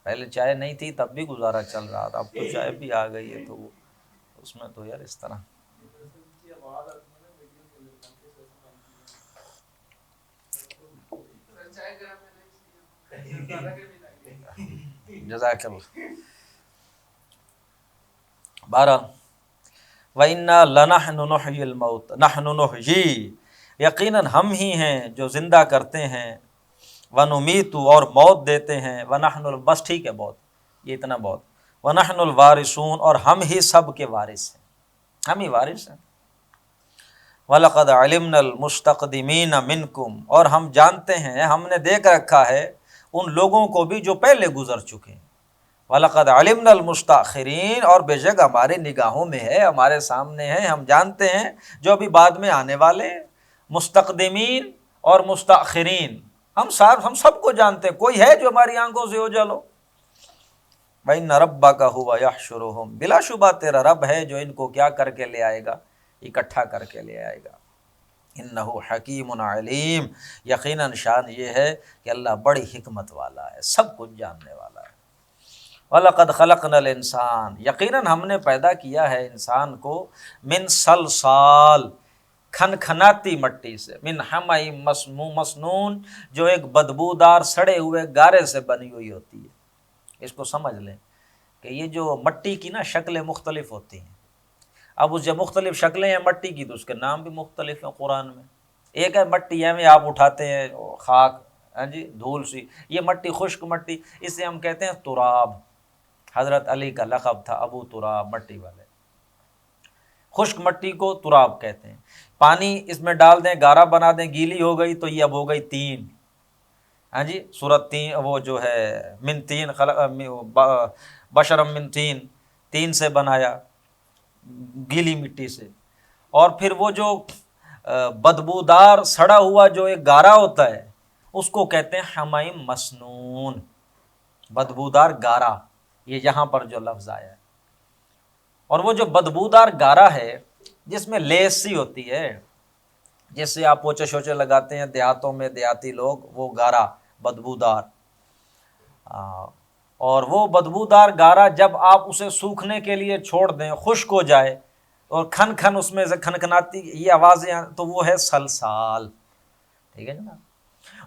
[SPEAKER 1] پہلے چائے نہیں تھی تب بھی گزارا چل رہا تھا، اب تو چائے بھی آ گئی ہے، تو اس میں تو یار اس طرح جزاک اللہ۔ بارہ وَإِنَّا لَنَحْنُ نُحْيِي الْمَوْتَ نَحْنُ نُحْيِي یقیناً ہم ہی ہیں جو زندہ کرتے ہیں، وَنُمِيتُ اور موت دیتے ہیں، وَنَحْنُ بس ٹھیک ہے بہت، یہ اتنا بہت، وَنَحْنُ الْوَارِثُونَ اور ہم ہی سب کے وارث ہیں، ہم ہی وارث ہیں۔ وَلَقَدْ عَلِمْنَا الْمُسْتَقْدِمِينَ مِنْكُمْ اور ہم جانتے ہیں، ہم نے دیکھ رکھا ہے ان لوگوں کو بھی جو پہلے گزر چکے ہیں۔ وَلَقَدْ عَلِمْنَا الْمُسْتَأْخِرِينَ اور بے شک ہمارے نگاہوں میں ہے، ہمارے سامنے ہے، ہم جانتے ہیں جو ابھی بعد میں آنے والے ہیں۔ مستقدمین اور مستأخرین ہم سب کو جانتے ہیں، کوئی ہے جو ہماری آنکھوں سے اوجھل ہو۔ وَإِنَّ رَبَّكَ هُوَ يَحْشُرُهُمْ بلا شبہ تیرا رب ہے جو ان کو کیا کر کے لے آئے گا، اکٹھا کر کے لے آئے گا۔ انہ حکیم علیم یقیناً شان یہ ہے کہ اللہ بڑی حکمت والا ہے، سب کچھ جاننے والا ہے۔ وَلَقَدْ خَلَقْنَا الْإِنسَانَ یقیناً ہم نے پیدا کیا ہے انسان کو، من صلصال کھنکھناتی مٹی سے، من حمأ مسنون جو ایک بدبودار سڑے ہوئے گارے سے بنی ہوئی ہوتی ہے۔ اس کو سمجھ لیں کہ یہ جو مٹی کی نا شکلیں مختلف ہوتی ہیں، اب اس جو مختلف شکلیں ہیں مٹی کی تو اس کے نام بھی مختلف ہیں قرآن میں۔ ایک ہے مٹی ہے میں آپ اٹھاتے ہیں خاک، ہاں جی دھول سی، یہ مٹی خشک مٹی، اسے ہم کہتے ہیں تراب۔ حضرت علی کا لقب تھا ابو تراب، مٹی والے۔ خشک مٹی کو تراب کہتے ہیں۔ پانی اس میں ڈال دیں، گارا بنا دیں، گیلی ہو گئی تو یہ اب ہو گئی تین، ہاں جی سورت تین، وہ جو ہے من تین بشرم من تین، تین سے بنایا گیلی مٹی سے۔ اور پھر وہ جو بدبودار سڑا ہوا جو ایک گارا ہوتا ہے اس کو کہتے ہیں حمأ مسنون، بدبودار گارا، یہ یہاں پر جو لفظ آیا ہے۔ اور وہ جو بدبودار گارا ہے جس میں لیس سی ہوتی ہے، جس سے آپ پوچے شوچے لگاتے ہیں دیہاتوں میں، دیہاتی لوگ، وہ گارا بدبودار، اور وہ بدبودار گارا جب آپ اسے سوکھنے کے لیے چھوڑ دیں، خشک ہو جائے اور کھن کھن اس میں سے کھنکھناتی یہ آوازیں، تو وہ ہے سلسال، ٹھیک ہے جناب۔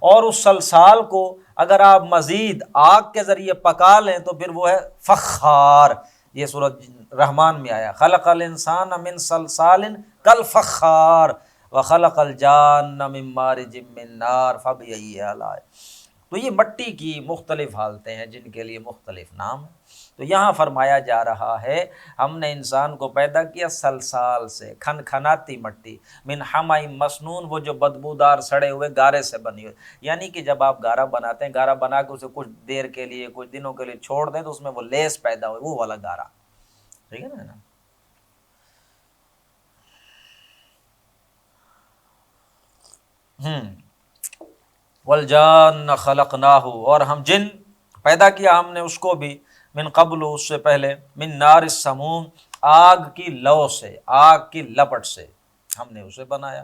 [SPEAKER 1] اور اس سلسال کو اگر آپ مزید آگ کے ذریعے پکا لیں تو پھر وہ ہے فخار۔ یہ سورۃ رحمان میں آیا، خلق الانسان من صلصال کالفخار وخلق الجان من مارج من نار فبأي آلاء۔ تو یہ مٹی کی مختلف حالتیں ہیں جن کے لیے مختلف نام ہیں۔ تو یہاں فرمایا جا رہا ہے ہم نے انسان کو پیدا کیا سلسال سے، کھنکھناتی مٹی، من حمأ مسنون، وہ جو بدبودار سڑے ہوئے گارے سے بنی ہوئی، یعنی کہ جب آپ گارا بناتے ہیں، گارا بنا کے اسے کچھ دیر کے لیے کچھ دنوں کے لیے چھوڑ دیں تو اس میں وہ لیس پیدا ہوئے، وہ والا گارا، ٹھیک ہے نا۔ والجان خلقناہ، اور ہم جن پیدا کیا ہم نے اس کو بھی، من قبل، اس سے پہلے، من نار السموم، آگ کی لو سے، آگ کی لپٹ سے ہم نے اسے بنایا۔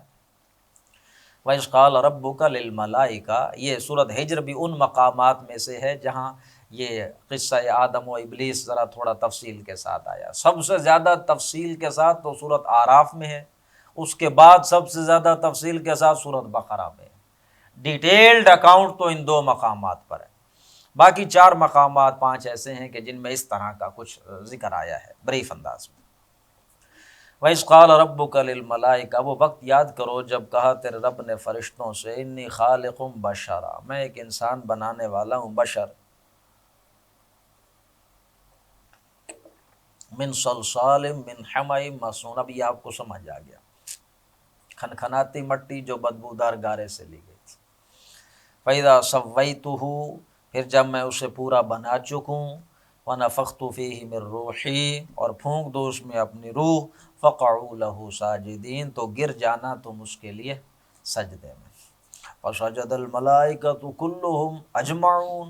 [SPEAKER 1] وَإِذْ قَالَ رَبُّكَ لِلْمَلَائِكَةِ، یہ سورۃ ہجر بھی ان مقامات میں سے ہے جہاں یہ قصہ آدم و ابلیس ذرا تھوڑا تفصیل کے ساتھ آیا۔ سب سے زیادہ تفصیل کے ساتھ تو سورۃ اعراف میں ہے، اس کے بعد سب سے زیادہ تفصیل کے ساتھ سورۃ بقرہ میں ہے۔ ڈیٹیلڈ اکاؤنٹ تو ان دو مقامات پر ہے، باقی 4 مقامات 5 ایسے ہیں کہ جن میں اس طرح کا کچھ ذکر آیا ہے بریف انداز میں۔ وَإِذْ قَالَ رَبُّكَ لِلْمَلَائِكَةِ، وہ وقت یاد کرو جب کہا تیرے رب نے فرشتوں سے، انی خالق بشرا، میں ایک انسان بنانے والا ہوں، بشر، من صلصال من حمأ مسنون، اب یہ آپ کو سمجھ آ گیا، کھنکھناتی مٹی جو بدبودار گارے سے لی گئی تھی۔ فَإِذَا سَوَّيْتُهُ، پھر جب میں اسے پورا بنا چکوں، وَنَفَخْتُ فِيهِ مِن رُوحِي، اور پھونک دو اس میں اپنی روح، فَقَعُوا لَهُ سَاجِدِينَ، تو گر جانا تم اس کے لیے سجدے میں۔ فَسَجَدَ الْمَلَائِكَةُ كُلُّهُمْ أَجْمَعُونَ،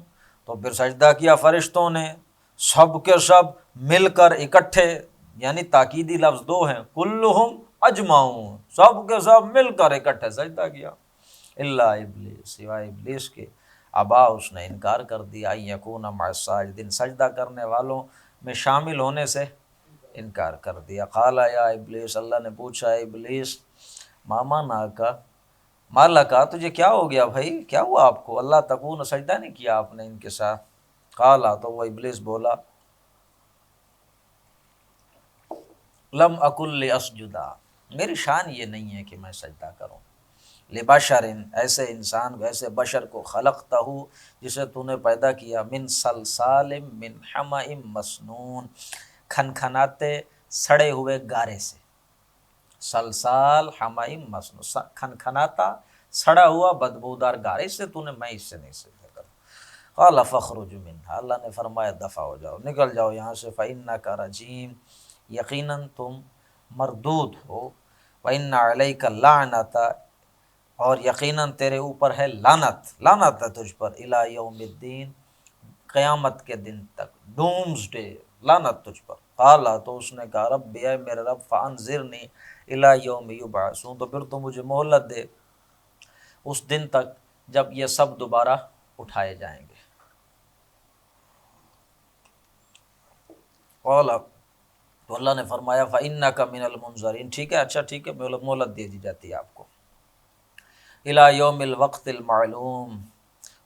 [SPEAKER 1] تو پھر سجدہ کیا فرشتوں نے سب کے سب مل کر اکٹھے، یعنی تاکیدی لفظ 2 ہیں، کلہم اجمعون، سب کے سب مل کر اکٹھے سجدہ کیا، الا ابلیس، سوائے ابلیس کے، ابا، اس نے انکار کر دیا، ان یکون مع الساجدین، سجدہ کرنے والوں میں شامل ہونے سے انکار کر دیا۔ قال یا ابلیس، اللہ نے پوچھا، اے ابلیس، ماما ناکا، مالکا، تجھے کیا ہو گیا بھائی، کیا ہوا آپ کو، اللہ تکون، سجدہ نہیں کیا آپ نے ان کے ساتھ؟ قالا، تو وہ ابلیس بولا، لم اکن لاسجدا، میری شان یہ نہیں ہے کہ میں سجدہ کروں، لبشر، ایسے انسان، ایسے بشر کو، خلقتہ، جسے تو نے پیدا کیا، من صلصال من حمأ مسنون، کھنکھناتے سڑے ہوئے گارے سے، صلصال حمأ مسنون، کھنکھناتا سڑا ہوا بدبودار گارے سے، تو نے، میں اس سے نہیں سجدہ کروں۔ قال فاخرج منها، اللہ نے فرمایا دفع ہو جاؤ، نکل جاؤ یہاں سے، فإنک رجیم، یقیناً تم مردود ہو، وإن علیک اللعنۃ، اور یقیناً تیرے اوپر ہے لعنت، لعنت ہے تجھ پر، الی یوم الدین، قیامت کے دن تک، ڈومز ڈے، لعنت تجھ پر۔ قال، تو اس نے کہا، رب، اے میرے رب، فانظرنی الی یوم یبعثون، تو پھر تو مجھے مہلت دے اس دن تک جب یہ سب دوبارہ اٹھائے جائیں گے۔ قال، تو اللہ نے فرمایا، فإنک من المنظرین، ٹھیک ہے، اچھا ٹھیک ہے، مہلت دے دی جاتی ہے آپ کو، الی یوم الوقت المعلوم،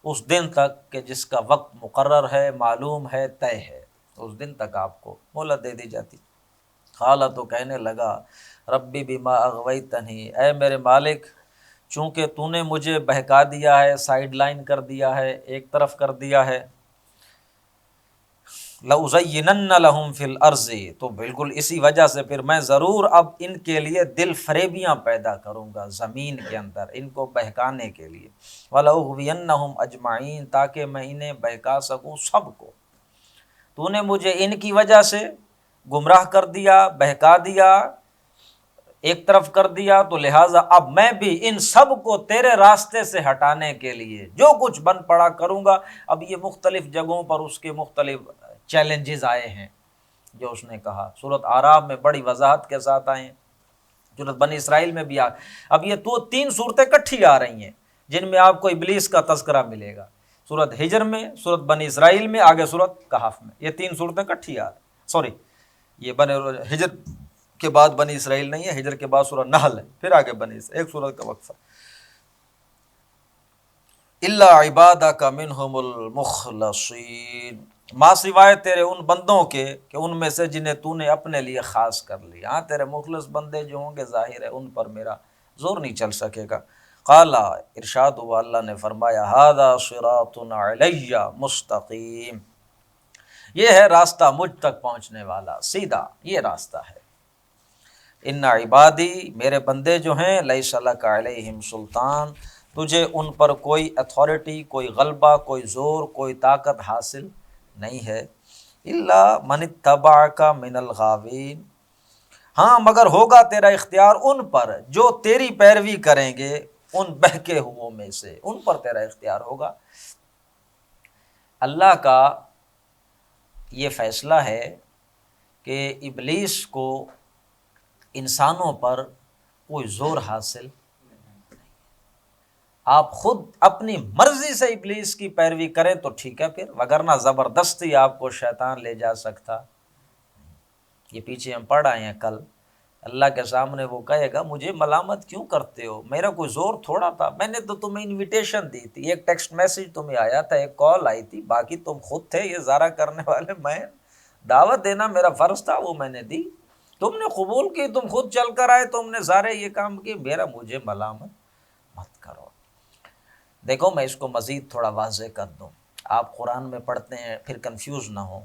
[SPEAKER 1] اس دن تک کہ جس کا وقت مقرر ہے، معلوم ہے، طے ہے، اس دن تک آپ کو مہلت دے دی جاتی۔ قال، تو کہنے لگا، ربی بما اغویتنی، اے میرے مالک، چونکہ تو نے مجھے بہکا دیا ہے، سائیڈ لائن کر دیا ہے، ایک طرف کر دیا ہے، لَأُزَيِّنَنَّ لَهُمْ فِي الْأَرْضِ، تو بالکل اسی وجہ سے پھر میں ضرور اب ان کے لیے دل فریبیاں پیدا کروں گا زمین کے اندر، ان کو بہکانے کے لیے، وَلَأُغْوِيَنَّهُمْ أَجْمَعِينَ، تاکہ میں انہیں بہکا سکوں سب کو، تو نے مجھے ان کی وجہ سے گمراہ کر دیا، بہکا دیا، ایک طرف کر دیا، تو لہٰذا اب میں بھی ان سب کو تیرے راستے سے ہٹانے کے لیے جو کچھ بن پڑا کروں گا۔ اب یہ مختلف جگہوں پر اس کے مختلف چیلنجز آئے ہیں جو اس نے کہا، سورۃ اعراف میں بڑی وضاحت کے ساتھ آئے ہیں، سورۃ بنی اسرائیل میں بھی اب یہ 3 صورتیں کٹھی آ رہی ہیں جن میں آپ کو ابلیس کا تذکرہ ملے گا، سورۃ ہجر میں، سورۃ بنی اسرائیل میں، آگے سورۃ کہف میں، یہ 3 صورتیں کٹھی آ رہی ہیں، سوری، یہ ہجر کے بعد بنی اسرائیل نہیں ہے، ہجر کے بعد سورۃ نحل ہے، پھر آگے بنی اسرائیل، ایک سورۃ کا وقفہ۔ الا عبادک منہم المخلصین، ما سوائے تیرے ان بندوں کے کہ ان میں سے جنہیں تو نے اپنے لیے خاص کر لیا، ہاں تیرے مخلص بندے جو ہوں گے ظاہر ہے ان پر میرا زور نہیں چل سکے گا۔ قال ارشاد ہوا، اللہ نے فرمایا ھذا صراط علی مستقیم، یہ ہے راستہ مجھ تک پہنچنے والا سیدھا، یہ راستہ ہے۔ ان عبادی، میرے بندے جو ہیں، لیس لک علیہم سلطان، تجھے ان پر کوئی اتھارٹی، کوئی غلبہ، کوئی زور، کوئی طاقت حاصل نہیں ہے، الا من اتبعک من الغاوین، ہاں مگر ہوگا تیرا اختیار ان پر جو تیری پیروی کریں گے ان بہکے ہوئوں میں سے، ان پر تیرا اختیار ہوگا۔ اللہ کا یہ فیصلہ ہے کہ ابلیس کو انسانوں پر کوئی زور حاصل، آپ خود اپنی مرضی سے ابلیس کی پیروی کریں تو ٹھیک ہے پھر، وگرنہ زبردستی آپ کو شیطان لے جا سکتا۔ یہ پیچھے ہم پڑھ آئے ہیں کل، اللہ کے سامنے وہ کہے گا مجھے ملامت کیوں کرتے ہو، میرا کوئی زور تھوڑا تھا، میں نے تو تمہیں انویٹیشن دی تھی، ایک ٹیکسٹ میسج تمہیں آیا تھا، ایک کال آئی تھی، باقی تم خود تھے یہ ظاہرہ کرنے والے، میں دعوت دینا میرا فرض تھا، وہ میں نے دی، تم نے قبول کی، تم خود چل کر آئے، تم نے سارے یہ کام کیے، میرا مجھے ملامت مت کرو۔ دیکھو میں اس کو مزید تھوڑا واضح کر دوں، آپ قرآن میں پڑھتے ہیں پھر کنفیوز نہ ہو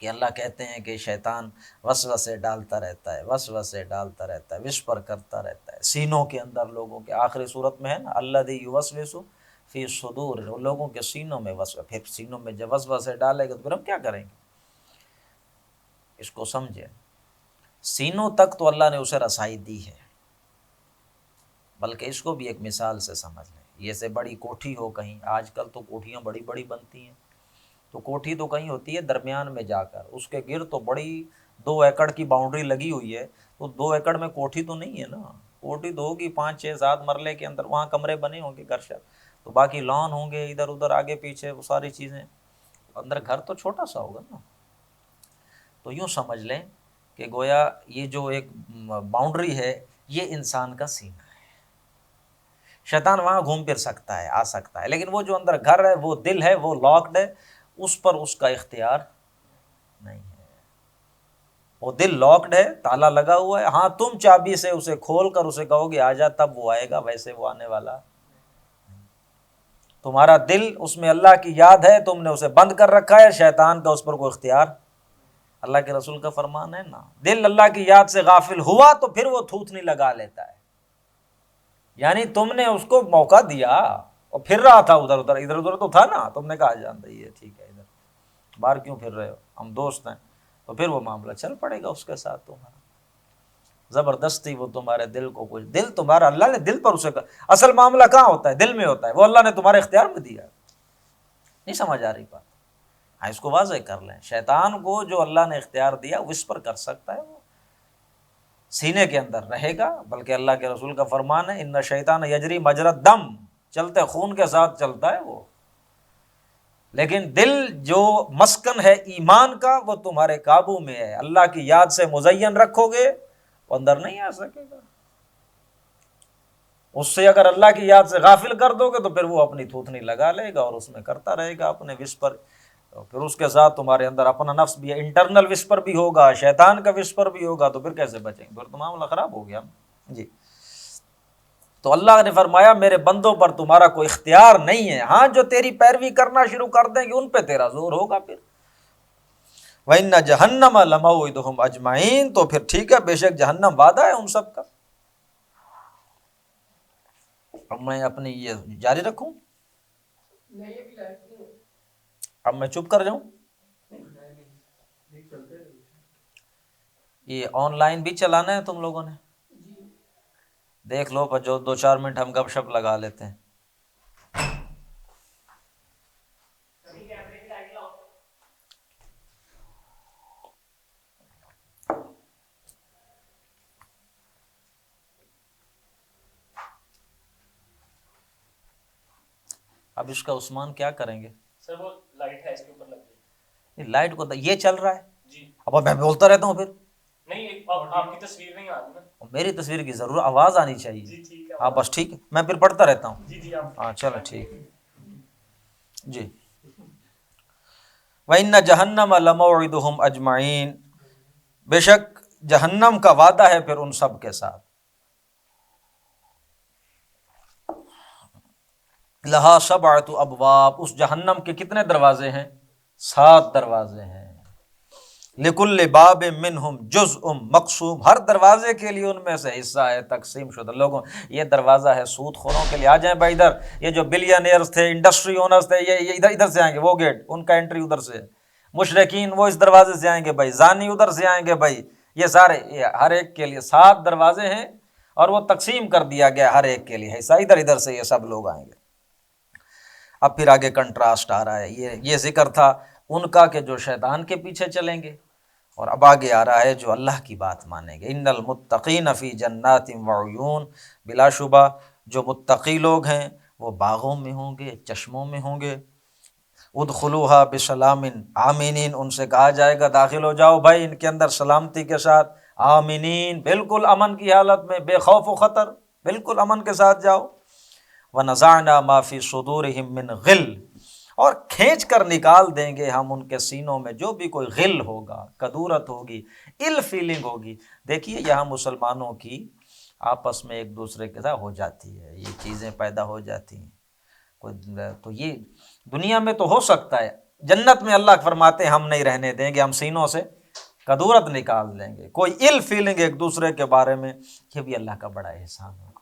[SPEAKER 1] کہ اللہ کہتے ہیں کہ شیطان وسوسے ڈالتا رہتا ہے، وسوسے ڈالتا رہتا ہے، وسپر کرتا رہتا ہے سینوں کے اندر لوگوں کے، آخری صورت میں ہے نا الذی یوسوس فی صدور، لوگوں کے سینوں میں وسوسے، پھر سینوں میں جب وسوسے ڈالے گا تو پھر ہم کیا کریں گے؟ اس کو سمجھیں، سینوں تک تو اللہ نے اسے رسائی دی ہے، بلکہ اس کو بھی ایک مثال سے سمجھ لیں، یہ سے بڑی کوٹھی ہو کہیں، آج کل تو کوٹھیاں بڑی بڑی بنتی ہیں، تو کوٹھی تو کہیں ہوتی ہے درمیان میں جا کر، اس کے گرد تو بڑی 2 ایکڑ کی باؤنڈری لگی ہوئی ہے، تو 2 ایکڑ میں کوٹھی تو نہیں ہے نا، کوٹھی تو ہوگی 5 6 7 مرلے کے اندر، وہاں کمرے بنے ہوں گے گھر شر، تو باقی لان ہوں گے ادھر ادھر آگے پیچھے، وہ ساری چیزیں، اندر گھر تو چھوٹا سا ہوگا نا۔ تو یوں سمجھ لیں کہ گویا یہ جو ایک باؤنڈری ہے یہ انسان کا سینہ ہے، شیطان وہاں گھوم پھر سکتا ہے، آ سکتا ہے، لیکن وہ جو اندر گھر ہے، وہ دل ہے، وہ لاکڈ ہے، اس پر اس کا اختیار نہیں ہے، وہ دل لاکڈ ہے، تالا لگا ہوا ہے، ہاں تم چابی سے اسے کھول کر اسے کہو گے آ جا تب وہ آئے گا، ویسے وہ آنے والا، تمہارا دل اس میں اللہ کی یاد ہے، تم نے اسے بند کر رکھا ہے، شیطان کا اس پر کوئی اختیار، اللہ کے رسول کا فرمان ہے نا، دل اللہ کی یاد سے غافل ہوا تو پھر وہ تھوتنی لگا لیتا ہے، یعنی تم نے اس کو موقع دیا اور پھر رہا تھا ادھر ادھر، ادھر ادھر تو تھا نا، تم نے کہا جان رہی ہے ٹھیک ہے، ادھر باہر کیوں پھر رہے ہو، ہم دوست ہیں، تو پھر وہ معاملہ چل پڑے گا اس کے ساتھ تمہارا، زبردستی وہ تمہارے دل کو کچھ، دل تمہارا اللہ نے دل پر اسے اصل معاملہ کہاں ہوتا ہے؟ دل میں ہوتا ہے، وہ اللہ نے تمہارے اختیار میں دیا، نہیں سمجھ آ رہی بات؟ ہاں اس کو واضح کر لیں، شیطان کو جو اللہ نے اختیار دیا وسپر کر سکتا ہے، وہ سینے کے اندر رہے گا، بلکہ اللہ کے رسول کا فرمان ہے ان شیطان یجری مجری الدم، چلتے خون کے ساتھ چلتا ہے وہ، لیکن دل جو مسکن ہے ایمان کا وہ تمہارے قابو میں ہے، اللہ کی یاد سے مزین رکھو گے وہ اندر نہیں آ سکے گا، اس سے اگر اللہ کی یاد سے غافل کر دو گے تو پھر وہ اپنی تھوتنی لگا لے گا اور اس میں کرتا رہے گا اپنے وسپر، پھر اس کے ساتھ تمہارے اندر اپنا نفس بھی ہے، انٹرنل وسپر بھی ہوگا، شیطان کا وسپر بھی ہوگا، تو پھر کیسے بچیں گے؟ پھر تو معاملہ خراب ہو گیا جی۔ تو اللہ نے فرمایا میرے بندوں پر تمہارا کوئی اختیار نہیں ہے، ہاں جو تیری پیروی کرنا شروع کر دیں گے ان پہ تیرا زور ہوگا پھر، وَإِنَّ جَهَنَّمَ لَمَوْعِدُهُمْ أَجْمَعِينَ، تو پھر ٹھیک ہے بے شک جہنم وعدہ ہے ان سب کا۔ اب میں اپنی یہ جاری رکھوں، اب میں چپ کر جاؤں؟ یہ آن لائن بھی چلانا ہے تم لوگوں نے؟ دیکھ لو پر جو 2 4 منٹ ہم گپ شپ لگا لیتے ہیں۔ اب اس کا عثمان کیا کریں گے؟
[SPEAKER 2] سر وہ لائٹ ہے اس کے اوپر لگ گئی،
[SPEAKER 1] لائٹ کو یہ چل رہا ہے
[SPEAKER 2] جی
[SPEAKER 1] اب میں بولتا رہتا ہوں پھر،
[SPEAKER 2] نہیں آپ کی تصویر نہیں آ رہی نا،
[SPEAKER 1] میری تصویر کی ضرورت آواز آنی چاہیے،
[SPEAKER 2] جی ٹھیک ہے،
[SPEAKER 1] ہاں بس ٹھیک ہے، میں پھر پڑھتا رہتا ہوں،
[SPEAKER 2] جی آپ
[SPEAKER 1] ہاں چلو ٹھیک جی۔ وَإِنَّ جَهَنَّمَ لَمَوْعِدُهُمْ أَجْمَعِينَ، بے شک جہنم کا وعدہ ہے پھر ان سب کے ساتھ، لہا سبعۃ ابواب، اس جہنم کے کتنے دروازے ہیں؟ 7 دروازے ہیں۔ لکل باب منہم جزء مقسوم، ہر دروازے کے لیے ان میں سے حصہ ہے تقسیم شدہ۔ لوگوں یہ دروازہ ہے سود خوروں کے لیے، آ جائیں بھائی ادھر، یہ جو بلینئرز تھے، انڈسٹری اونرز تھے، یہ ادھر سے آئیں گے، وہ گیٹ ان کا انٹری ادھر سے، مشرکین وہ اس دروازے سے آئیں گے بھائی، زانی ادھر سے آئیں گے بھائی، یہ سارے، یہ ہر ایک کے لیے 7 دروازے ہیں، اور وہ تقسیم کر دیا گیا ہر ایک کے لیے حصہ، ادھر ادھر سے یہ سب لوگ آئیں گے۔ اب پھر آگے کنٹراسٹ آ رہا ہے، یہ ذکر تھا ان کا کہ جو شیطان کے پیچھے چلیں گے، اور اب آگے آ رہا ہے جو اللہ کی بات مانیں گے۔ ان المتقین فی جنات وعیون، بلا شبہ جو متقی لوگ ہیں وہ باغوں میں ہوں گے، چشموں میں ہوں گے۔ ادخلوها بسلام آمینین، ان سے کہا جائے گا داخل ہو جاؤ بھائی ان کے اندر سلامتی کے ساتھ، آمینین، بالکل امن کی حالت میں، بے خوف و خطر، بالکل امن کے ساتھ جاؤ۔ وَنَزَعْنَا مَا فِي صُدُورِهِم مِّن غِلٍّ، اور کھینچ کر نکال دیں گے ہم ان کے سینوں میں جو بھی کوئی غل ہوگا، کدورت ہوگی، ال فیلنگ ہوگی۔ دیکھیے یہاں مسلمانوں کی آپس میں ایک دوسرے کے ساتھ ہو جاتی ہے، یہ چیزیں پیدا ہو جاتی ہیں، تو یہ دنیا میں تو ہو سکتا ہے، جنت میں اللہ فرماتے ہیں ہم نہیں رہنے دیں گے، ہم سینوں سے کدورت نکال دیں گے، کوئی ال فیلنگ ایک دوسرے کے بارے میں، یہ بھی اللہ کا بڑا احسان ہوگا۔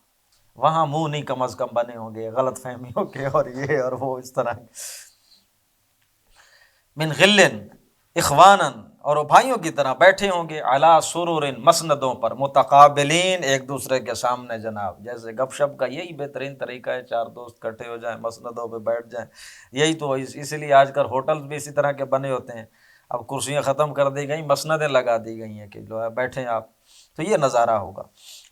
[SPEAKER 1] وہاں منہ نہیں کم از کم بنے ہوں گے غلط فہمیوں کے اور یہ اور وہ اس طرح۔ من غلن اخوانن، اور وہ بھائیوں کی طرح بیٹھے ہوں گے، علی سرر مسندوں پر، متقابلین، ایک دوسرے کے سامنے جناب، جیسے گپ شپ کا یہی بہترین طریقہ ہے، 4 دوست اکٹھے ہو جائیں مسندوں پہ بیٹھ جائیں، یہی تو اسی لیے آج کل ہوٹل بھی اسی طرح کے بنے ہوتے ہیں، اب کرسیاں ختم کر دی گئیں، مسندیں لگا دی گئی ہیں کہ لو بیٹھیں آپ، تو یہ نظارہ ہوگا۔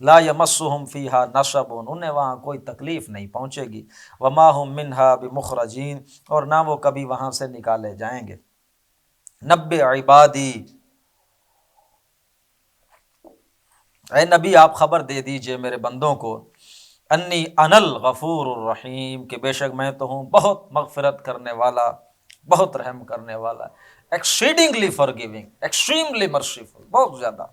[SPEAKER 1] لا یمسہم فیہا نصب، انہیں وہاں کوئی تکلیف نہیں پہنچے گی، وما ہم منہا بمخرجین، اور نہ وہ کبھی وہاں سے نکالے جائیں گے۔ نبئ عبادی، اے نبی آپ خبر دے دیجئے میرے بندوں کو، انی انا الغفور الرحیم، کہ بے شک میں تو ہوں بہت مغفرت کرنے والا، بہت رحم کرنے والا، ایکسیڈنگلی فارگیونگ، ایکسٹریملی مرسیفل، بہت زیادہ۔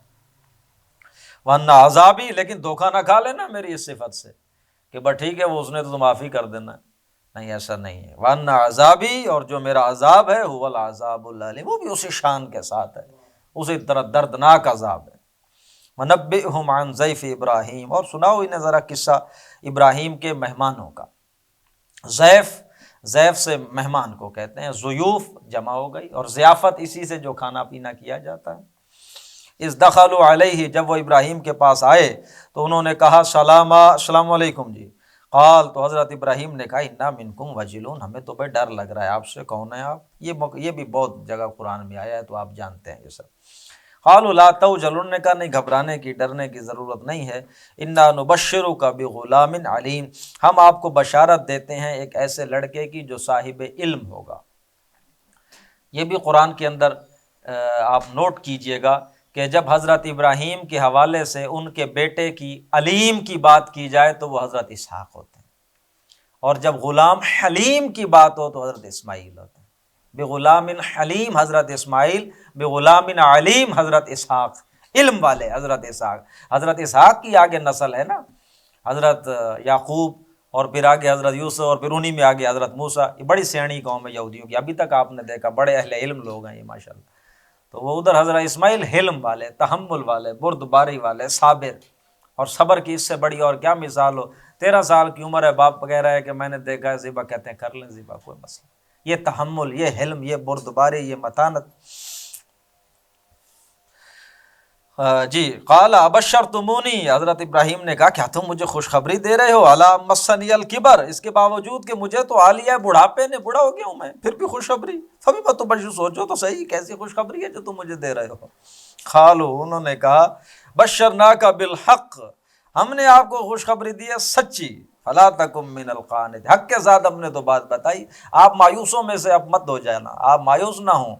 [SPEAKER 1] وَأَنَّ عذابی، لیکن دھوکہ نہ کھا لینا میری اس صفت سے کہ بس ٹھیک ہے وہ اس نے تو معافی کر دینا، نہیں ایسا نہیں ہے۔ وَأَنَّ عذابی، اور جو میرا عذاب ہے، هُوَ الْعَذَابُ الْأَلِيمُ، وہ بھی اسی شان کے ساتھ ہے، اسی طرح دردناک عذاب ہے۔ وَنَبِّئْهُمْ عَنْ ضَيْفِ ابراہیم، اور سناؤ انہیں ذرا قصہ ابراہیم کے مہمانوں کا۔ ضیف سے مہمان کو کہتے ہیں، ضیوف جمع ہو گئی، اور ضیافت اسی سے جو کھانا پینا کیا جاتا ہے۔ اذ دخلوا علیہ، جب وہ ابراہیم کے پاس آئے تو انہوں نے کہا السلام علیکم جی۔ قال، تو حضرت ابراہیم نے کہا انا منکم وجلون، ہمیں تو بھائی ڈر لگ رہا ہے آپ سے، کون ہے آپ؟ یہ بھی بہت جگہ قرآن میں آیا ہے تو آپ جانتے ہیں یہ سب۔ قالوا لا توجلوا، نے کہا نہیں گھبرانے کی ڈرنے کی ضرورت نہیں ہے، انا نبشرک بغلام علیم، ہم آپ کو بشارت دیتے ہیں ایک ایسے لڑکے کی جو صاحب علم ہوگا۔ یہ بھی قرآن کے اندر آپ نوٹ کیجئے گا کہ جب حضرت ابراہیم کے حوالے سے ان کے بیٹے کی علیم کی بات کی جائے تو وہ حضرت اسحاق ہوتے ہیں، اور جب غلام حلیم کی بات ہو تو حضرت اسماعیل ہوتے ہیں۔ بغلام حلیم حضرت اسماعیل، بغلام علیم حضرت اسحاق، علم والے حضرت اسحاق۔ حضرت اسحاق کی آگے نسل ہے نا، حضرت یعقوب، اور پھر آگے حضرت یوسف، اور پھر انہی میں آگے حضرت موسیٰ۔ یہ بڑی سیانی قوم ہے یہودیوں کی، ابھی تک آپ نے دیکھا بڑے اہل علم لوگ ہیں یہ ماشاءاللہ۔ تو وہ ادھر حضرت اسماعیل حلم والے، تحمل والے، بردباری والے، صابر، اور صبر کی اس سے بڑی اور کیا مثال ہو۔ 13 سال کی عمر ہے، باپ کہہ رہا ہے کہ میں نے دیکھا ہے ذبح، کہتے ہیں کر لیں ذبح، کوئی مسئلہ۔ یہ تحمل، یہ حلم، یہ بردباری، یہ متانت۔ جی قال ابشرتمونی، حضرت ابراہیم نے کہا کیا تم مجھے خوشخبری دے رہے ہو، الا مسنی الکبر، اس کے باوجود کہ مجھے تو آ لیا ہے بڑھاپے نے، بوڑھا ہو گیا ہوں میں، پھر بھی خوشخبری؟ فبما تبشر، سوچو تو صحیح کیسی خوشخبری ہے جو تم مجھے دے رہے ہو۔ قالوا، انہوں نے کہا بشرناک بالحق، ہم نے آپ کو خوشخبری دی ہے سچی، فلا تکن من القانط، حق کے ساتھ ہم نے تو بات بتائی، آپ مایوسوں میں سے اب مت ہو جانا، آپ مایوس نہ ہوں۔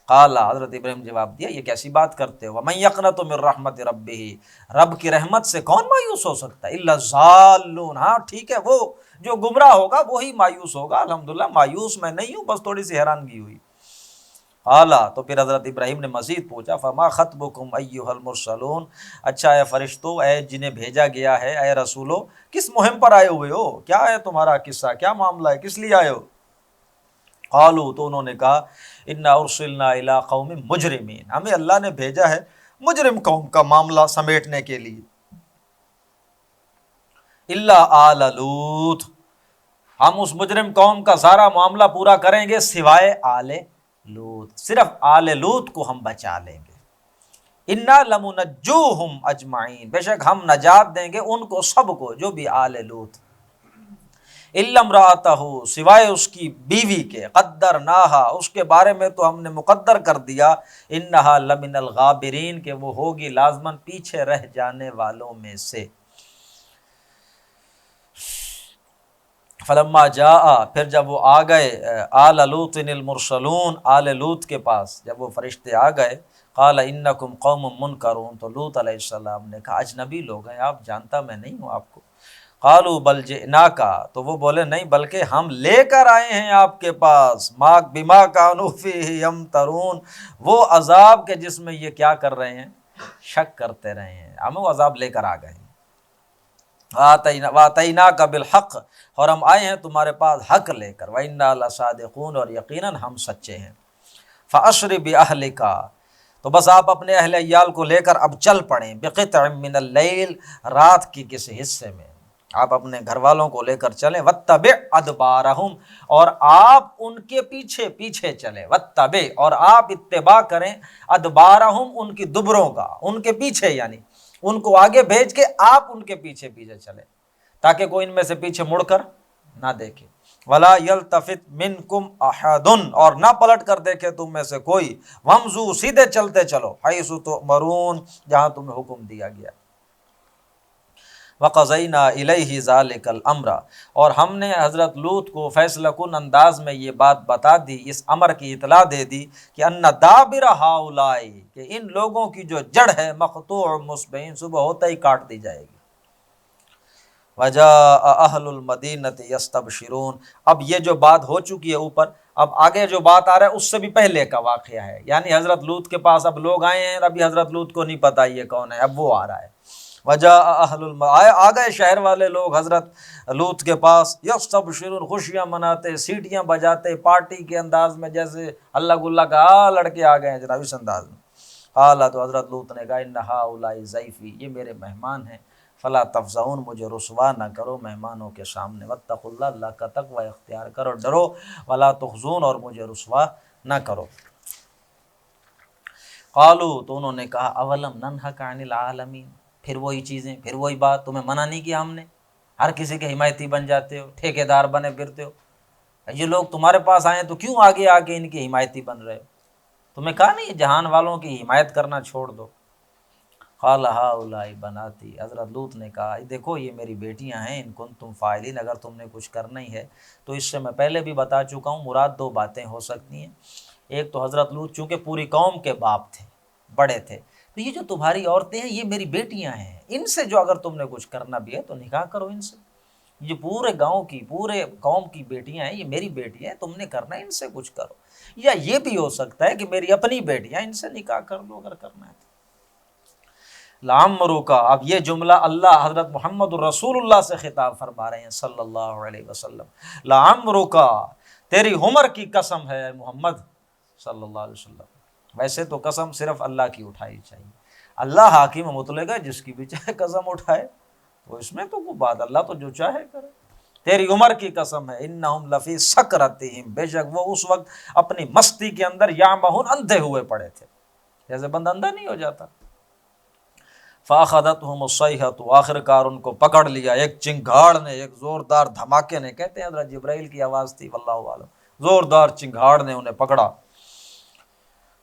[SPEAKER 1] قال، حضرت ابراہیم جواب دیا یہ کیسی بات کرتے ہو، ومن یقنط من رحمت ربہ، رب کی رحمت سے کون مایوس ہو سکتا ہے، الا الضالون، ہاں ٹھیک ہے وہ جو گمراہ ہوگا وہی مایوس ہوگا، الحمدللہ مایوس میں نہیں ہوں، بس تھوڑی سی حیرانگی ہوئی۔ اعلیٰ تو پھر حضرت ابراہیم نے مزید پوچھا فما خطبکم ایھا المرسلون، اچھا اے فرشتو، اے جنہیں بھیجا گیا ہے، اے رسولو، کس مہم پر آئے ہوئے ہو؟ کیا ہے تمہارا قصہ، کیا معاملہ ہے، کس لیے آئے ہو؟ قالوا تو انہوں نے کہا انا ارسلنا الی قوم مجرمین، ہمیں اللہ نے بھیجا ہے مجرم قوم کا معاملہ سمیٹنے کے لیے، الا آل لوط، ہم اس مجرم قوم کا سارا معاملہ پورا کریں گے سوائے آل لوط، صرف آل لوط کو ہم بچا لیں گے، انا لمنجوہم اجمعین، بے شک ہم نجات دیں گے ان کو سب کو جو بھی آل لوط، الا امرأتہ، سوائے اس کی بیوی کے، قدرناہا، اس کے بارے میں تو ہم نے مقدر کر دیا، انہا لمن الغابرین، کہ وہ ہوگی لازماً پیچھے رہ جانے والوں میں سے۔ فلما جاء، پھر جب وہ آ گئے، آل لوط المرسلون، آل لوط کے پاس جب وہ فرشتے آ گئے، قال انکم قوم منکرون، تو لوط علیہ السلام نے کہا اجنبی لوگ ہیں آپ، جانتا میں نہیں ہوں آپ کو۔ قالوا بل جئناک، تو وہ بولے نہیں بلکہ ہم لے کر آئے ہیں آپ کے پاس، ما بما کانوا فیہ یمترون، وہ عذاب کے جس میں یہ کیا کر رہے ہیں، شک کرتے رہے ہیں، ہم وہ عذاب لے کر آ گئے ہیں۔ وَآتَيْنَاكَ بِالْحَقِّ، اور ہم آئے ہیں تمہارے پاس حق لے کر، وَإِنَّا لَصَادِقُونَ، اور یقیناً ہم سچے ہیں۔ فَأَسْرِ بِأَهْلِكَ، تو بس آپ اپنے اہل عیال کو لے کر اب چل پڑیں، بِقِطْعٍ مِّنَ اللَّيْلِ، رات کی کسی حصے میں آپ اپنے گھر والوں کو لے کر چلیں، وَاتَّبِعْ أَدْبَارَهُمْ، اور آپ ان کے پیچھے پیچھے چلیں، وَاتَّبِعْ، اور آپ اتباع کریں، أَدْبَارَهُمْ، ان کی دبروں کا، ان کے پیچھے، یعنی ان کو آگے بھیج کے آپ ان کے پیچھے پیچھے چلیں، تاکہ کوئی ان میں سے پیچھے مڑ کر نہ دیکھے، ولا یلتفت منکم احد، اور نہ پلٹ کر دیکھے تم میں سے کوئی، وامضوا، سیدھے چلتے چلو، حیث تؤمرون، جہاں تمہیں حکم دیا گیا۔ وقضینا الیہ ذلک الامر، اور ہم نے حضرت لوط کو فیصلہ کن انداز میں یہ بات بتا دی، اس امر کی اطلاع دے دی کہ ان دابر ہؤلاء، کہ ان لوگوں کی جو جڑ ہے، مقطوع مصبحین، صبح ہوتا ہی کاٹ دی جائے گی۔ وجاء اہل المدینۃ یستبشرون، اب یہ جو بات ہو چکی ہے اوپر، اب آگے جو بات آ رہا ہے اس سے بھی پہلے کا واقعہ ہے، یعنی حضرت لوط کے پاس اب لوگ آئے ہیں، ابھی حضرت لوط کو نہیں پتہ یہ کون ہے، اب وہ آ رہا ہے۔ وجاء اہل آ گئے شہر والے لوگ حضرت لوط کے پاس، یستبشرون، خوشیاں مناتے، سیٹیاں بجاتے، پارٹی کے انداز میں، جیسے اللہ گلہ کا لڑکے آ گئے ہیں جناب، اس انداز میں۔ قال، تو حضرت لوط نے کہا ان ہؤلاء ضیفی، یہ میرے مہمان ہیں، فلا تفضحون، مجھے رسوا نہ کرو مہمانوں کے سامنے، واتقوا اللہ، اللہ کا تقوی اختیار کرو، ڈرو، ولا تخزون، اور مجھے رسوا نہ کرو۔ قالوا، تو انہوں نے کہا اولم ننہک عن العالمین، پھر وہی چیزیں، پھر وہی بات، تمہیں منع نہیں کیا ہم نے، ہر کسی کے حمایتی بن جاتے ہو، ٹھیکیدار بنے پھرتے ہو، یہ لوگ تمہارے پاس آئے تو کیوں آگے آگے ان کی حمایتی بن رہے ہو، تمہیں کہا نہیں جہان والوں کی حمایت کرنا چھوڑ دو۔ قال ہؤلاء بناتی، حضرت لوط نے کہا دیکھو یہ میری بیٹیاں ہیں، ان کنتم فاعلین، اگر تم نے کچھ کرنا ہی ہے تو، اس سے میں پہلے بھی بتا چکا ہوں، مراد دو باتیں ہو سکتی ہیں، ایک تو حضرت لوط چونکہ پوری قوم کے باپ تھے، بڑے تھے، تو یہ جو تمہاری عورتیں ہیں یہ میری بیٹیاں ہیں، ان سے جو اگر تم نے کچھ کرنا بھی ہے تو نکاح کرو ان سے، یہ پورے گاؤں کی، پورے قوم کی بیٹیاں ہیں، یہ میری بیٹیاں ہیں، تم نے کرنا ہے ان سے کچھ کرو، یا یہ بھی ہو سکتا ہے کہ میری اپنی بیٹیاں، ان سے نکاح کر لو اگر کرنا ہے۔ لعمرک، اب یہ جملہ اللہ حضرت محمد الرسول اللہ سے خطاب فرما رہے ہیں صلی اللہ علیہ وسلم، لعمرک، تیری عمر کی قسم ہے محمد صلی اللہ علیہ وسلم، ویسے تو قسم صرف اللہ کی اٹھائی چاہیے، اللہ حاکم مطلق ہے، جس کی بھی چاہے قسم اٹھائے، تو اس میں تو کوئی بات، اللہ تو جو چاہے کرے، تیری عمر کی قسم ہے، انہم لفی سکرتہم، بے شک وہ اس وقت اپنی مستی کے اندر یعمہون، اندھے ہوئے پڑے تھے، جیسے بندہ اندھا نہیں ہو جاتا۔ فاخذتهم الصیحۃ، آخر کار ان کو پکڑ لیا ایک چنگھاڑ نے، ایک زوردار دھماکے نے، کہتے ہیں حضرت جبرائیل کی آواز تھی، واللہ اعلم، زوردار چنگھاڑ نے انہیں پکڑا،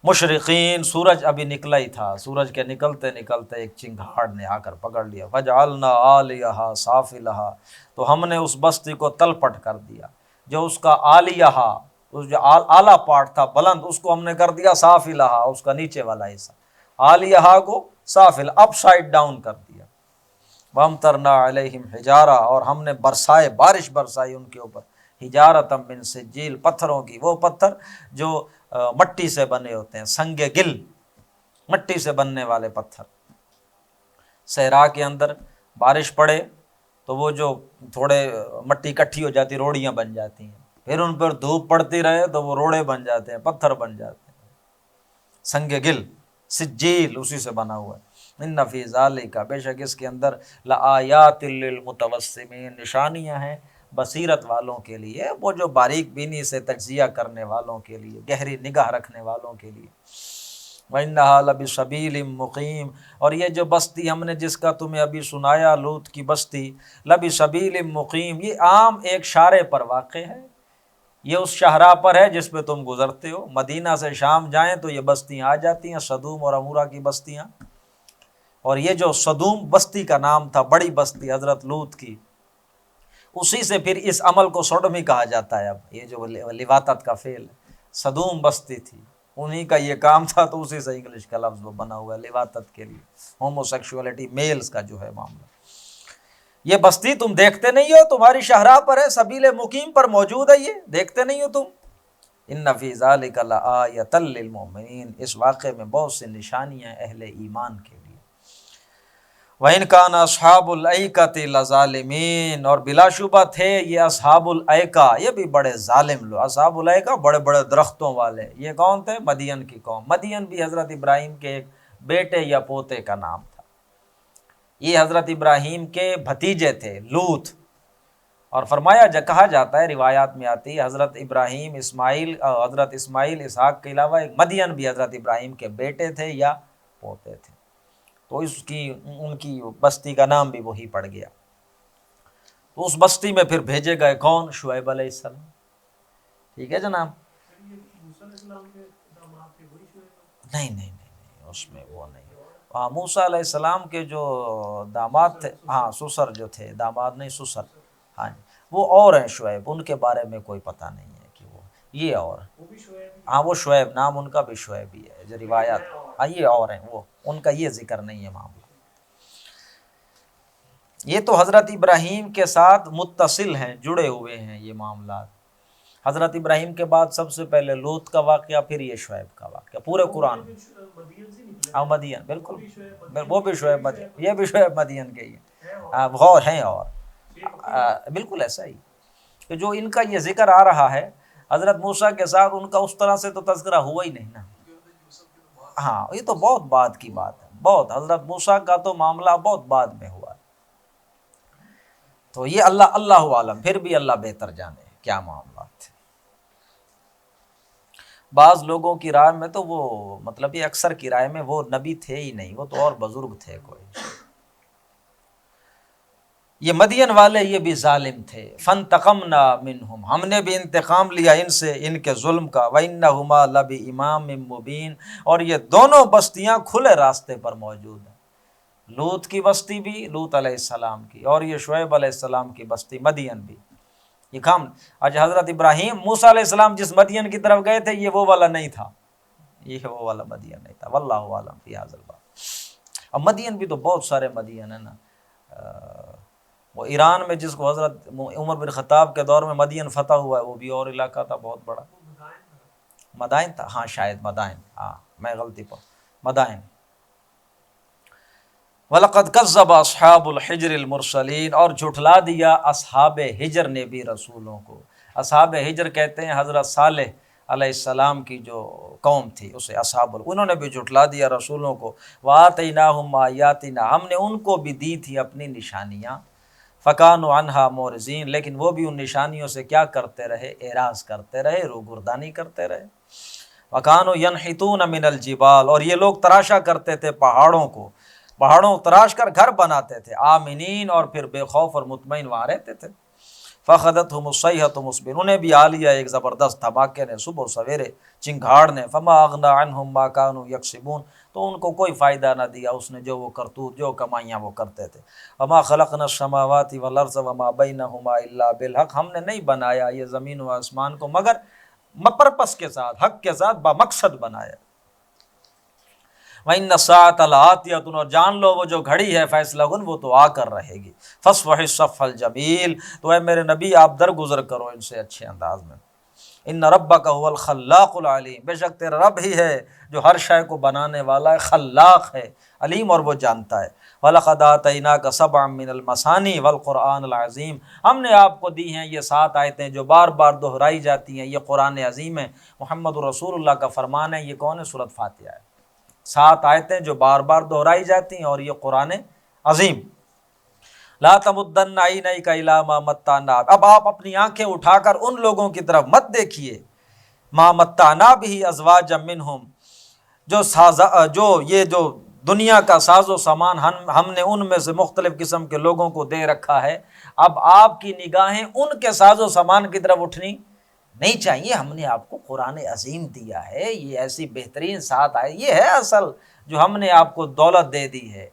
[SPEAKER 1] مشرقین، سورج ابھی نکلا ہی تھا، سورج کے نکلتے نکلتے ایک چنگھاڑ نے آ کر پکڑ لیا، فجعلنا عالیہا سافلہا، تو ہم نے اس بستی کو تل پٹ کر دیا، جو اس کا عالیہ، اس جو اعلیٰ پارٹ تھا بلند، اس کو ہم نے کر دیا سافلہا، اس کا نیچے والا حصہ، عالیہ کو سافل، اپ سائڈ ڈاؤن کر دیا، وامطرنا علیہم حجارہ، اور ہم نے برسائے، بارش برسائی ان کے اوپر، حجارۃ من سجیل، پتھروں کی، وہ پتھر جو مٹی سے بنے ہوتے ہیں، سنگ گل، مٹی سے بننے والے پتھر۔ صحرا کے اندر بارش پڑے تو وہ جو تھوڑے مٹی اکٹھی ہو جاتی، روڑیاں بن جاتی ہیں، پھر ان پر دھوپ پڑتی رہے تو وہ روڑے بن جاتے ہیں، پتھر بن جاتے ہیں، سنگ گل، سجیل اسی سے بنا ہوا ہے۔ ان فی ذالک، بے شک اس کے اندر، لآیات للمتوسمین، نشانیاں ہیں بصیرت والوں کے لیے، وہ جو باریک بینی سے تجزیہ کرنے والوں کے لیے، گہری نگاہ رکھنے والوں کے لیے۔ وَإِنَّهَا لَبِسَبِيلٍ مُقِيمٍ، اور یہ جو بستی ہم نے جس کا تمہیں ابھی سنایا، لوط کی بستی، لَبِسَبِيلٍ مُقِيمٍ، یہ عام ایک شارے پر واقع ہے، یہ اس شاہراہ پر ہے جس پہ تم گزرتے ہو۔ مدینہ سے شام جائیں تو یہ بستیاں آ جاتی ہیں، صدوم اور عمورہ کی بستیاں۔ اور یہ جو صدوم بستی کا نام تھا، بڑی بستی حضرت لوط کی، اسی سے پھر اس عمل کو سوڈومی کہا جاتا ہے۔ اب یہ جو لواطت کا فعل ہے، صدوم بستی تھی، انہی کا یہ کام تھا، تو اسی سے انگلش کا لفظ وہ بنا ہوا ہے لواطت کے لیے، ہومو سیکشولیٹی، میلز کا جو ہے معاملہ۔ یہ بستی تم دیکھتے نہیں ہو، تمہاری شاہراہ پر ہے، سبیل مقیم پر موجود ہے، یہ دیکھتے نہیں ہو تم۔ ان فی ذلک لآیۃ للمؤمنین، اس واقعے میں بہت سی نشانیاں ہیں اہل ایمان کے لیے۔ وَإِنْ كَانَ أَصْحَابُ الْأَيْكَةِ لَظَالِمِينَ، اور بلا شبہ تھے یہ اصحاب الایکہ، یہ بھی بڑے ظالم لوگ۔ اصحاب الایکہ بڑے بڑے درختوں والے، یہ کون تھے؟ مدین کی قوم۔ مدین بھی حضرت ابراہیم کے ایک بیٹے یا پوتے کا نام تھا، یہ حضرت ابراہیم کے بھتیجے تھے لوط۔ اور فرمایا کہا جاتا ہے، روایات میں آتی ہے، حضرت ابراہیم حضرت اسماعیل اسحاق کے علاوہ ایک مدین بھی حضرت ابراہیم کے بیٹے تھے یا پوتے تھے، تو ان کی بستی کا نام بھی وہی پڑ گیا۔ تو اس بستی میں پھر بھیجے گئے کون؟ شعیب علیہ السلام۔ ٹھیک ہے جناب؟ نہیں، اس میں وہ نہیں۔ ہاں، موسیٰ علیہ السلام کے جو داماد تھے، ہاں سسر جو تھے، داماد نہیں سسر، ہاں وہ اور ہیں شعیب، ان کے بارے میں کوئی پتہ نہیں ہے کہ وہ یہ اور، ہاں وہ شعیب، نام ان کا بھی شعیب ہی ہے جو روایات، ہاں یہ اور ہیں، وہ ان کا یہ ذکر نہیں ہے معاملہ۔ یہ تو حضرت ابراہیم کے ساتھ متصل ہیں، جڑے ہوئے ہیں یہ معاملات۔ حضرت ابراہیم کے بعد سب سے پہلے لوط کا واقعہ، پھر یہ شعیب کا واقعہ پورے قرآن میں۔ ہاں مدین، بالکل، وہ بھی شعیب مدین، یہ بھی شعیب مدین کے ہی ہیں، اور ہیں، اور بالکل ایسا ہی کہ جو ان کا یہ ذکر آ رہا ہے حضرت موسیٰ کے ساتھ، ان کا اس طرح سے تو تذکرہ ہوا ہی نہیں نا۔ ہاں یہ تو بہت بعد کی بات ہے، بہت، حضرت موسیٰ کا تو معاملہ بہت بعد میں ہوا، تو یہ اللہ عالم، پھر بھی اللہ بہتر جانے کیا معاملات تھے۔ بعض لوگوں کی رائے میں تو وہ، مطلب یہ اکثر کی رائے میں وہ نبی تھے ہی نہیں، وہ تو اور بزرگ تھے کوئی۔ یہ مدین والے یہ بھی ظالم تھے، فانتقمنا منہم، ہم نے بھی انتقام لیا ان سے، ان کے ظلم کا، وَإِنَّهُمَا لَبِإِمَامٍ مُبِينٍ، اور یہ دونوں بستیاں کھلے راستے پر موجود ہیں، لوط کی بستی بھی، لوط علیہ السلام کی، اور یہ شعیب علیہ السلام کی بستی مدین بھی۔ یہ کام آج حضرت ابراہیم، موسیٰ علیہ السلام جس مدین کی طرف گئے تھے، یہ وہ والا نہیں تھا، یہ وہ والا مدین نہیں تھا، واللہ عالم فی ھذا الباب۔ اب مدین بھی تو بہت سارے مدین ہیں نا، وہ ایران میں جس کو حضرت عمر بن خطاب کے دور میں مدین فتح ہوا ہے، وہ بھی اور علاقہ تھا بہت بڑا، مدائن تھا، ہاں شاید مدائن، ہاں میں غلطی پر، مدائن۔ وَلَقَدْ كَذَّبَ أَصْحَابُ الْحِجْرِ الْمُرْسَلِينَ، اور جھٹلا دیا اصحاب ہجر نے بھی رسولوں کو۔ اصحاب ہجر کہتے ہیں حضرت صالح علیہ السلام کی جو قوم تھی، اسے اصحاب، انہوں نے بھی جھٹلا دیا رسولوں کو۔ وَآتَيْنَاهُمْ آيَاتِنَا، ہم نے ان کو بھی دی تھی اپنی نشانیاں، فَكَانُوا عَنْهَا مُعْرِضِينَ، لیکن وہ بھی ان نشانیوں سے کیا کرتے رہے؟ اعراض کرتے رہے، روگردانی کرتے رہے۔ وَكَانُوا يَنْحِتُونَ مِنَ الْجِبَالِ، اور یہ لوگ تراشا کرتے تھے پہاڑوں کو، پہاڑوں تراش کر گھر بناتے تھے، آمنین، اور پھر بے خوف اور مطمئن وہاں رہتے تھے۔ فَأَخَذَتْهُمُ الصَّيْحَةُ مُصْبِحِينَ، انہیں بھی آ لیا ایک زبردست دھماکے نے، صبح سویرے، چنگھاڑ نے۔ فَمَا أَغْنَىٰ عَنْهُمْ مَا كَانُوا يَكْسِبُونَ، تو ان کو کوئی فائدہ نہ دیا اس نے جو وہ کرتوت، جو کمائیاں وہ کرتے تھے۔ وَمَا خَلَقْنَا السَّمَاوَاتِ وَالْأَرْضَ وَمَا بَيْنَهُمَا إِلَّا بِالْحَقِّ، ہم نے نہیں بنایا یہ زمین و آسمان کو مگر پرپس کے ساتھ، حق کے ساتھ، بمقصد بنایا۔ وَإِنَّ السَّاعَةَ لَآتِيَةٌ، اور جان لو وہ جو گھڑی ہے فیصلہ کن وہ تو آ کر رہے گی۔ فَاصْفَحِ الصَّفْحَ الْجَمِيلَ، تو اے میرے نبی آپ درگزر کرو ان سے اچھے انداز میں۔ ان ربک هو الخلاق العلیم، بے شک تیرا رب ہی ہے جو ہر شے کو بنانے والا ہے، خلاق ہے، علیم اور وہ جانتا ہے۔ وَلَقَدْ آتَيْنَاكَ سَبْعًا مِّنَ الْمَثَانِي وَالْقُرْآنِ الْعَظِيمِ، ہم نے آپ کو دی ہیں یہ 7 آیتیں جو بار بار دہرائی جاتی ہیں، یہ قرآن عظیم ہے، محمد رسول اللہ کا فرمان ہے۔ یہ کون ہے؟ سورۃ فاتحہ ہے۔ 7 آیتیں جو بار بار دہرائی جاتی ہیں اور یہ قرآن عظیم۔ لا تمدن عینیک الی ما متعنا، اب آپ اپنی آنکھیں اٹھا کر ان لوگوں کی طرف مت دیکھیے، ما متعنا بھی ازواجا منہم، جو یہ دنیا کا ساز و سامان ہم نے ان میں سے مختلف قسم کے لوگوں کو دے رکھا ہے، اب آپ کی نگاہیں ان کے ساز و سامان کی طرف اٹھنی نہیں چاہیے۔ ہم نے آپ کو قرآن عظیم دیا ہے، یہ ایسی بہترین 7 آئے، یہ ہے اصل جو ہم نے آپ کو دولت دے دی ہے۔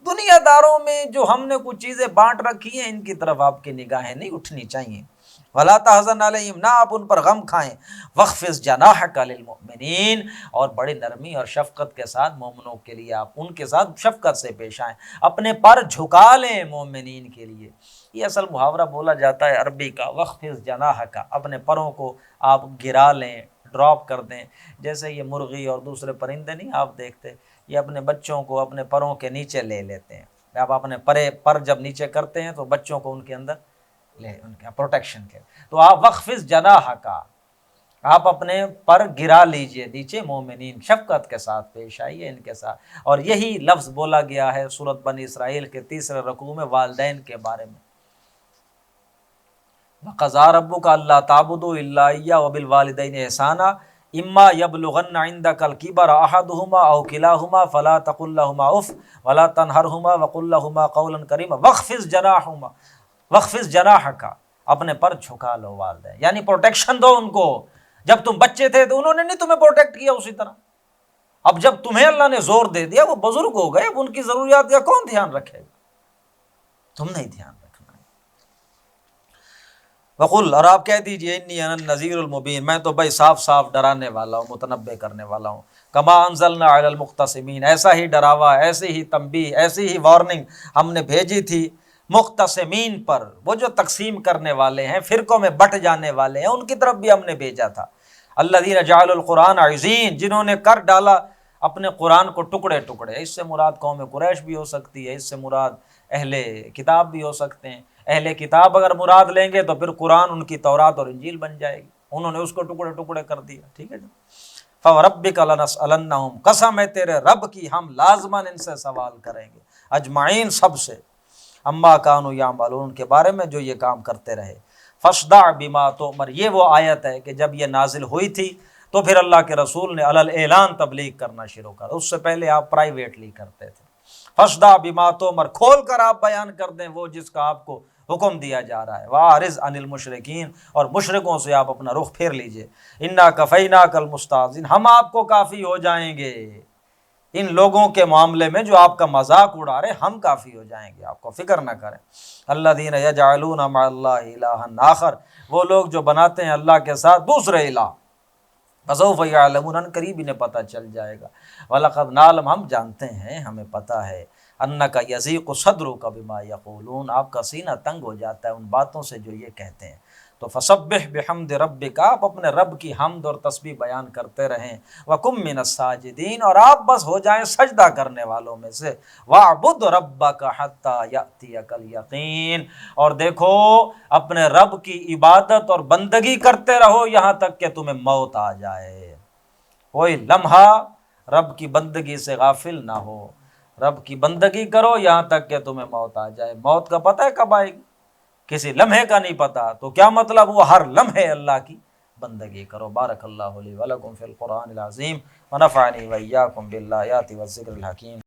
[SPEAKER 1] دنیا داروں میں جو ہم نے کچھ چیزیں بانٹ رکھی ہیں ان کی طرف آپ کی نگاہیں نہیں اٹھنی چاہیے۔ وَلَا تَحْزَنْ عَلَيْهِمْ، نہ آپ ان پر غم کھائیں۔ وَاخْفِضْ جَنَاحَكَ لِلْمُؤْمِنِينَ، اور بڑی نرمی اور شفقت کے ساتھ مومنوں کے لیے آپ ان کے ساتھ شفقت سے پیش آئیں، اپنے پر جھکا لیں مومنین کے لیے۔ یہ اصل محاورہ بولا جاتا ہے عربی کا، وَاخْفِضْ جَنَاحَكَ، اپنے پروں کو آپ گرا لیں، ڈراپ کر دیں۔ جیسے یہ مرغی اور دوسرے پرندے نہیں آپ دیکھتے، یہ اپنے بچوں کو اپنے پروں کے نیچے لے لیتے ہیں۔ آپ اپنے پر جب نیچے کرتے ہیں تو بچوں کو ان کے اندر ان کے پروٹیکشن کے، تو آپ وَاخْفِضْ جَنَاحَكَ، آپ اپنے پر گرا لیجئے نیچے، مومنین شفقت کے ساتھ پیش آئیے ان کے ساتھ۔ اور یہی لفظ بولا گیا ہے سورۃ بنی اسرائیل کے 3 رکوع میں والدین کے بارے میں۔ وَقَضَىٰ رَبُّكَ أَلَّا تَعْبُدُوا إِلَّا إِيَّاهُ وَبِالْوَالِدَيْنِ إِحْسَانًا إِمَّا يَبْلُغَنَّ عِندَكَ الْكِبَرَ أَحَدُهُمَا أَوْ كِلَاهُمَا فَلَا تَقُل لَّهُمَا أُفٍّ وَلَا تَنْهَرْهُمَا وَقُل لَّهُمَا قَوْلًا كَرِيمًا وَاخْفِضْ جَنَاحَكَ، اپنے پر جھکا لو والدین، یعنی پروٹیکشن دو ان کو۔ جب تم بچے تھے تو انہوں نے نہیں تمہیں پروٹیکٹ کیا اسی طرح، اب جب تمہیں اللہ نے زور دے دیا، وہ بزرگ ہو گئے، اب ان کی ضروریات کا کون دھیان رکھے گا؟ تم نہیں دھیان رکھنا۔ وقل، اور آپ کہہ دیجئے، انی انا النذیر المبین، میں تو بھائی صاف صاف ڈرانے والا ہوں، متنبہ کرنے والا ہوں۔ کما انزلنا علی المقتسمین، ایسا ہی ڈراوا، ایسی ہی تنبیہ، ایسی ہی وارننگ ہم نے بھیجی تھی مقتسمین پر، وہ جو تقسیم کرنے والے ہیں، فرقوں میں بٹ جانے والے ہیں، ان کی طرف بھی ہم نے بھیجا تھا۔ الذین جعلوا القرآن عضین، جنہوں نے کر ڈالا اپنے قرآن کو ٹکڑے ٹکڑے۔ اس سے مراد قوم قریش بھی ہو سکتی ہے، اس سے مراد اہل کتاب بھی ہو سکتے ہیں۔ اہل کتاب اگر مراد لیں گے تو پھر قرآن ان کی تورات اور انجیل بن جائے گی، انہوں نے اس کو ٹکڑے ٹکڑے کر دیا، ٹھیک ہے جی۔ فَوَرَبِّكَ لَنَسْأَلَنَّهُمْ، قسم ہے تیرے رب کی، ہم لازماً ان سے سوال کریں گے، اجمعین سب سے، اما کانوا یعملون، کے بارے میں جو یہ کام کرتے رہے۔ فَاصْدَعْ بِمَا تُؤْمَرُ، یہ وہ آیت ہے کہ جب یہ نازل ہوئی تھی تو پھر اللہ کے رسول نے علی الاعلان تبلیغ کرنا شروع کر، اس سے پہلے آپ پرائیویٹلی کرتے تھے۔ فَاصْدَعْ بِمَا تُؤْمَرُ، کھول کر آپ بیان کر دیں وہ جس کا آپ کو حکم دیا جا رہا ہے۔ وَأَعْرِضْ عَنِ الْمُشْرِكِينَ، اور مشرکوں سے آپ اپنا رخ پھیر لیجئے۔ اِنَّا كَفَيْنَاكَ الْمُسْتَهْزِئِينَ، ہم آپ کو کافی ہو جائیں گے ان لوگوں کے معاملے میں جو آپ کا مذاق اڑا رہے، ہم کافی ہو جائیں گے، آپ کو فکر نہ کریں۔ الَّذِينَ يَجْعَلُونَ مَعَ اللَّهِ إِلَٰهًا آخَرَ، وہ لوگ جو بناتے ہیں اللہ کے ساتھ دوسرے الہ۔ فَسَوْفَ يَعْلَمُونَ، ان قریب انہیں پتہ چل جائے گا۔ وَلَقَدْ نَعْلَمُ، ہم جانتے ہیں، ہمیں پتہ ہے، أَنَّكَ يَضِيقُ صَدْرُكَ بِمَا يَقُولُونَ، آپ کا سینہ تنگ ہو جاتا ہے ان باتوں سے جو یہ کہتے ہیں۔ تو فَسَبِّحْ بِحَمْدِ رَبِّكَ، آپ اپنے رب کی حمد اور تسبیح بیان کرتے رہیں۔ وَكُن مِّنَ السَّاجِدِينَ، اور آپ بس ہو جائیں سجدہ کرنے والوں میں سے۔ وَاعْبُدْ رَبَّكَ حَتَّى يَأْتِيَكَ الْيَقِينُ، اور دیکھو اپنے رب کی عبادت اور بندگی کرتے رہو یہاں تک کہ تمہیں موت آ جائے۔ کوئی لمحہ رب کی بندگی سے غافل نہ ہو، رب کی بندگی کرو یہاں تک کہ تمہیں موت آ جائے۔ موت کا پتہ ہے کب آئے گی؟ کسی لمحے کا نہیں پتا، تو کیا مطلب؟ وہ ہر لمحے اللہ کی بندگی کرو۔ بارک اللہ لی ولکم فی القرآن العظیم ونفعنی وإیاکم بالآیات والذکر الحکیم۔